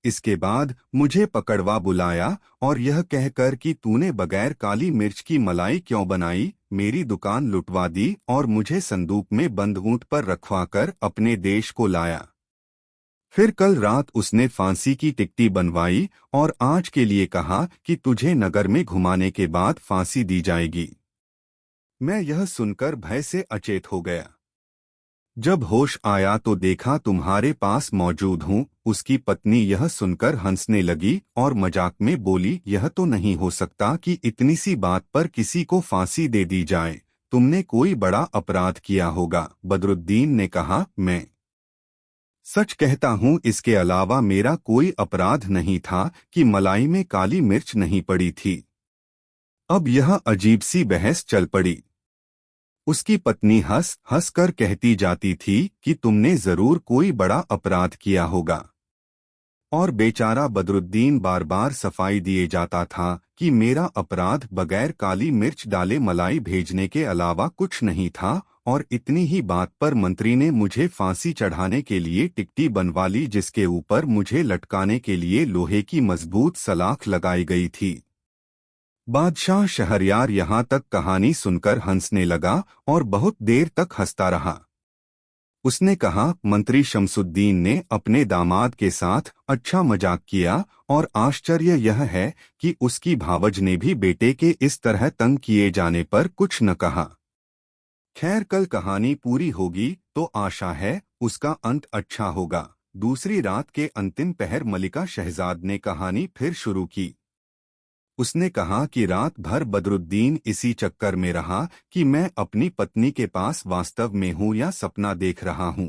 इसके बाद मुझे पकड़वा बुलाया और यह कहकर कि तूने बगैर काली मिर्च की मलाई क्यों बनाई, मेरी दुकान लुटवा दी और मुझे संदूक में बंद ऊंट पर रखवाकर अपने देश को लाया। फिर कल रात उसने फांसी की टिकटी बनवाई और आज के लिए कहा कि तुझे नगर में घुमाने के बाद फांसी दी जाएगी। मैं यह सुनकर भय से अचेत हो गया। जब होश आया तो देखा तुम्हारे पास मौजूद हूँ। उसकी पत्नी यह सुनकर हंसने लगी और मजाक में बोली, यह तो नहीं हो सकता कि इतनी सी बात पर किसी को फांसी दे दी जाए। तुमने कोई बड़ा अपराध किया होगा। बदरुद्दीन ने कहा, मैं सच कहता हूँ, इसके अलावा मेरा कोई अपराध नहीं था कि मलाई में काली मिर्च नहीं पड़ी थी। अब यह अजीब सी बहस चल पड़ी। उसकी पत्नी हंस हंस कर कहती जाती थी कि तुमने जरूर कोई बड़ा अपराध किया होगा। और बेचारा बदरुद्दीन बार बार सफाई दिए जाता था कि मेरा अपराध बगैर काली मिर्च डाले मलाई भेजने के अलावा कुछ नहीं था। और इतनी ही बात पर मंत्री ने मुझे फांसी चढ़ाने के लिए टिकटी बनवा ली, जिसके ऊपर मुझे लटकाने के लिए लोहे की मजबूत सलाख लगाई गई थी। बादशाह शहरयार यहाँ तक कहानी सुनकर हंसने लगा और बहुत देर तक हंसता रहा। उसने कहा, मंत्री शमसुद्दीन ने अपने दामाद के साथ अच्छा मजाक किया और आश्चर्य यह है कि उसकी भावज ने भी बेटे के इस तरह तंग किए जाने पर कुछ न कहा। खैर, कल कहानी पूरी होगी तो आशा है उसका अंत अच्छा होगा। दूसरी रात के अंतिम पहर मलिका शहजाद ने कहानी फिर शुरू की। उसने कहा कि रात भर बदरुद्दीन इसी चक्कर में रहा कि मैं अपनी पत्नी के पास वास्तव में हूँ या सपना देख रहा हूँ।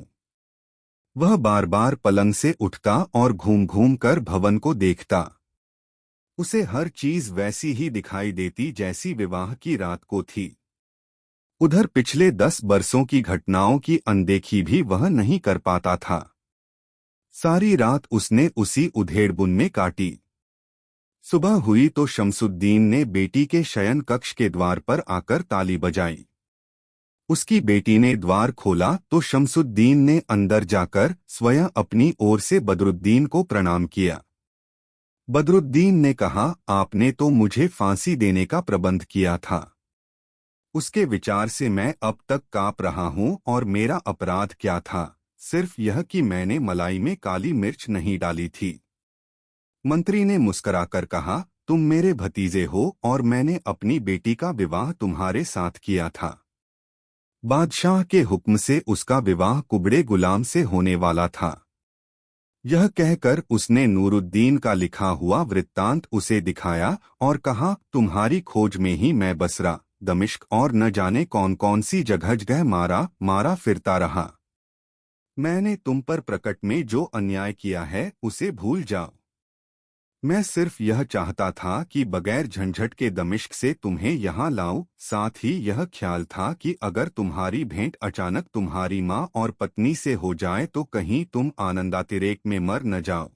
वह बार बार पलंग से उठता और घूम घूम कर भवन को देखता। उसे हर चीज वैसी ही दिखाई देती जैसी विवाह की रात को थी। उधर पिछले 10 बरसों की घटनाओं की अनदेखी भी वह नहीं कर पाता था। सारी रात उसने उसी उधेड़बुन में काटी। सुबह हुई तो शमसुद्दीन ने बेटी के शयन कक्ष के द्वार पर आकर ताली बजाई। उसकी बेटी ने द्वार खोला तो शमसुद्दीन ने अंदर जाकर स्वयं अपनी ओर से बदरुद्दीन को प्रणाम किया। बदरुद्दीन ने कहा, आपने तो मुझे फांसी देने का प्रबंध किया था। उसके विचार से मैं अब तक कांप रहा हूँ। और मेरा अपराध क्या था? सिर्फ यह कि मैंने मलाई में काली मिर्च नहीं डाली थी। मंत्री ने मुस्कुराकर कहा, तुम मेरे भतीजे हो और मैंने अपनी बेटी का विवाह तुम्हारे साथ किया था। बादशाह के हुक्म से उसका विवाह कुबड़े गुलाम से होने वाला था। यह कहकर उसने नूरुद्दीन का लिखा हुआ वृत्तांत उसे दिखाया और कहा, तुम्हारी खोज में ही मैं बसरा, दमिश्क और न जाने कौन कौन सी जगह मारा फिरता रहा। मैंने तुम पर प्रकट में जो अन्याय किया है उसे भूल जाओ। मैं सिर्फ यह चाहता था कि बगैर झंझट के दमिश्क से तुम्हें यहाँ लाऊं। साथ ही यह ख्याल था कि अगर तुम्हारी भेंट अचानक तुम्हारी माँ और पत्नी से हो जाए तो कहीं तुम आनंदातिरेक में मर न जाओ।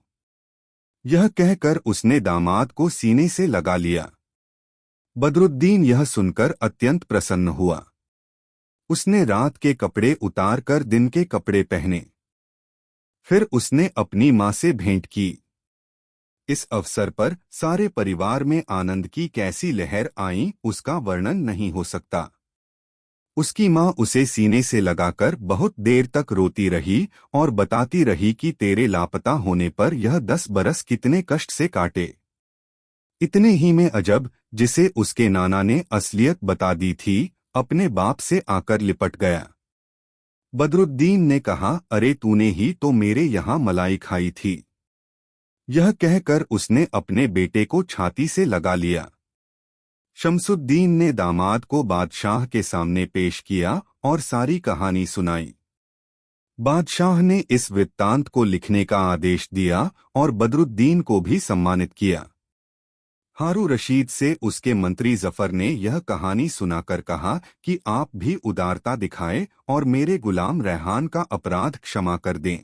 यह कहकर उसने दामाद को सीने से लगा लिया। बदरुद्दीन यह सुनकर अत्यंत प्रसन्न हुआ। उसने रात के कपड़े उतार कर दिन के कपड़े पहने। फिर उसने अपनी मां से भेंट की। इस अवसर पर सारे परिवार में आनंद की कैसी लहर आई, उसका वर्णन नहीं हो सकता। उसकी मां उसे सीने से लगाकर बहुत देर तक रोती रही और बताती रही कि तेरे लापता होने पर यह 10 बरस कितने कष्ट से काटे। इतने ही में अजब, जिसे उसके नाना ने असलियत बता दी थी, अपने बाप से आकर लिपट गया। बदरुद्दीन ने कहा, अरे तूने ही तो मेरे यहाँ मलाई खाई थी। यह कहकर उसने अपने बेटे को छाती से लगा लिया। शमसुद्दीन ने दामाद को बादशाह के सामने पेश किया और सारी कहानी सुनाई। बादशाह ने इस वृत्तांत को लिखने का आदेश दिया और बदरुद्दीन को भी सम्मानित किया। हारून रशीद से उसके मंत्री जफर ने यह कहानी सुनाकर कहा कि आप भी उदारता दिखाएं और मेरे गुलाम रेहान का अपराध क्षमा कर दें।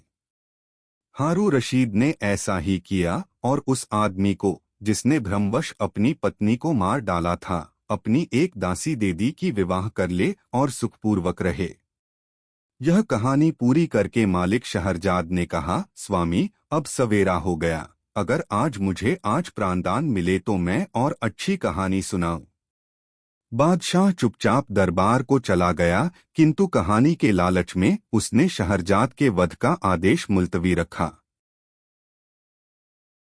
हारून रशीद ने ऐसा ही किया और उस आदमी को, जिसने भ्रमवश अपनी पत्नी को मार डाला था, अपनी एक दासी दे दी कि विवाह कर ले और सुखपूर्वक रहे। यह कहानी पूरी करके मालिक शहरजाद ने कहा, स्वामी, अब सवेरा हो गया। अगर आज मुझे प्राणदान मिले तो मैं और अच्छी कहानी सुनाऊं। बादशाह चुपचाप दरबार को चला गया, किंतु कहानी के लालच में उसने शहरजाद के वध का आदेश मुलतवी रखा।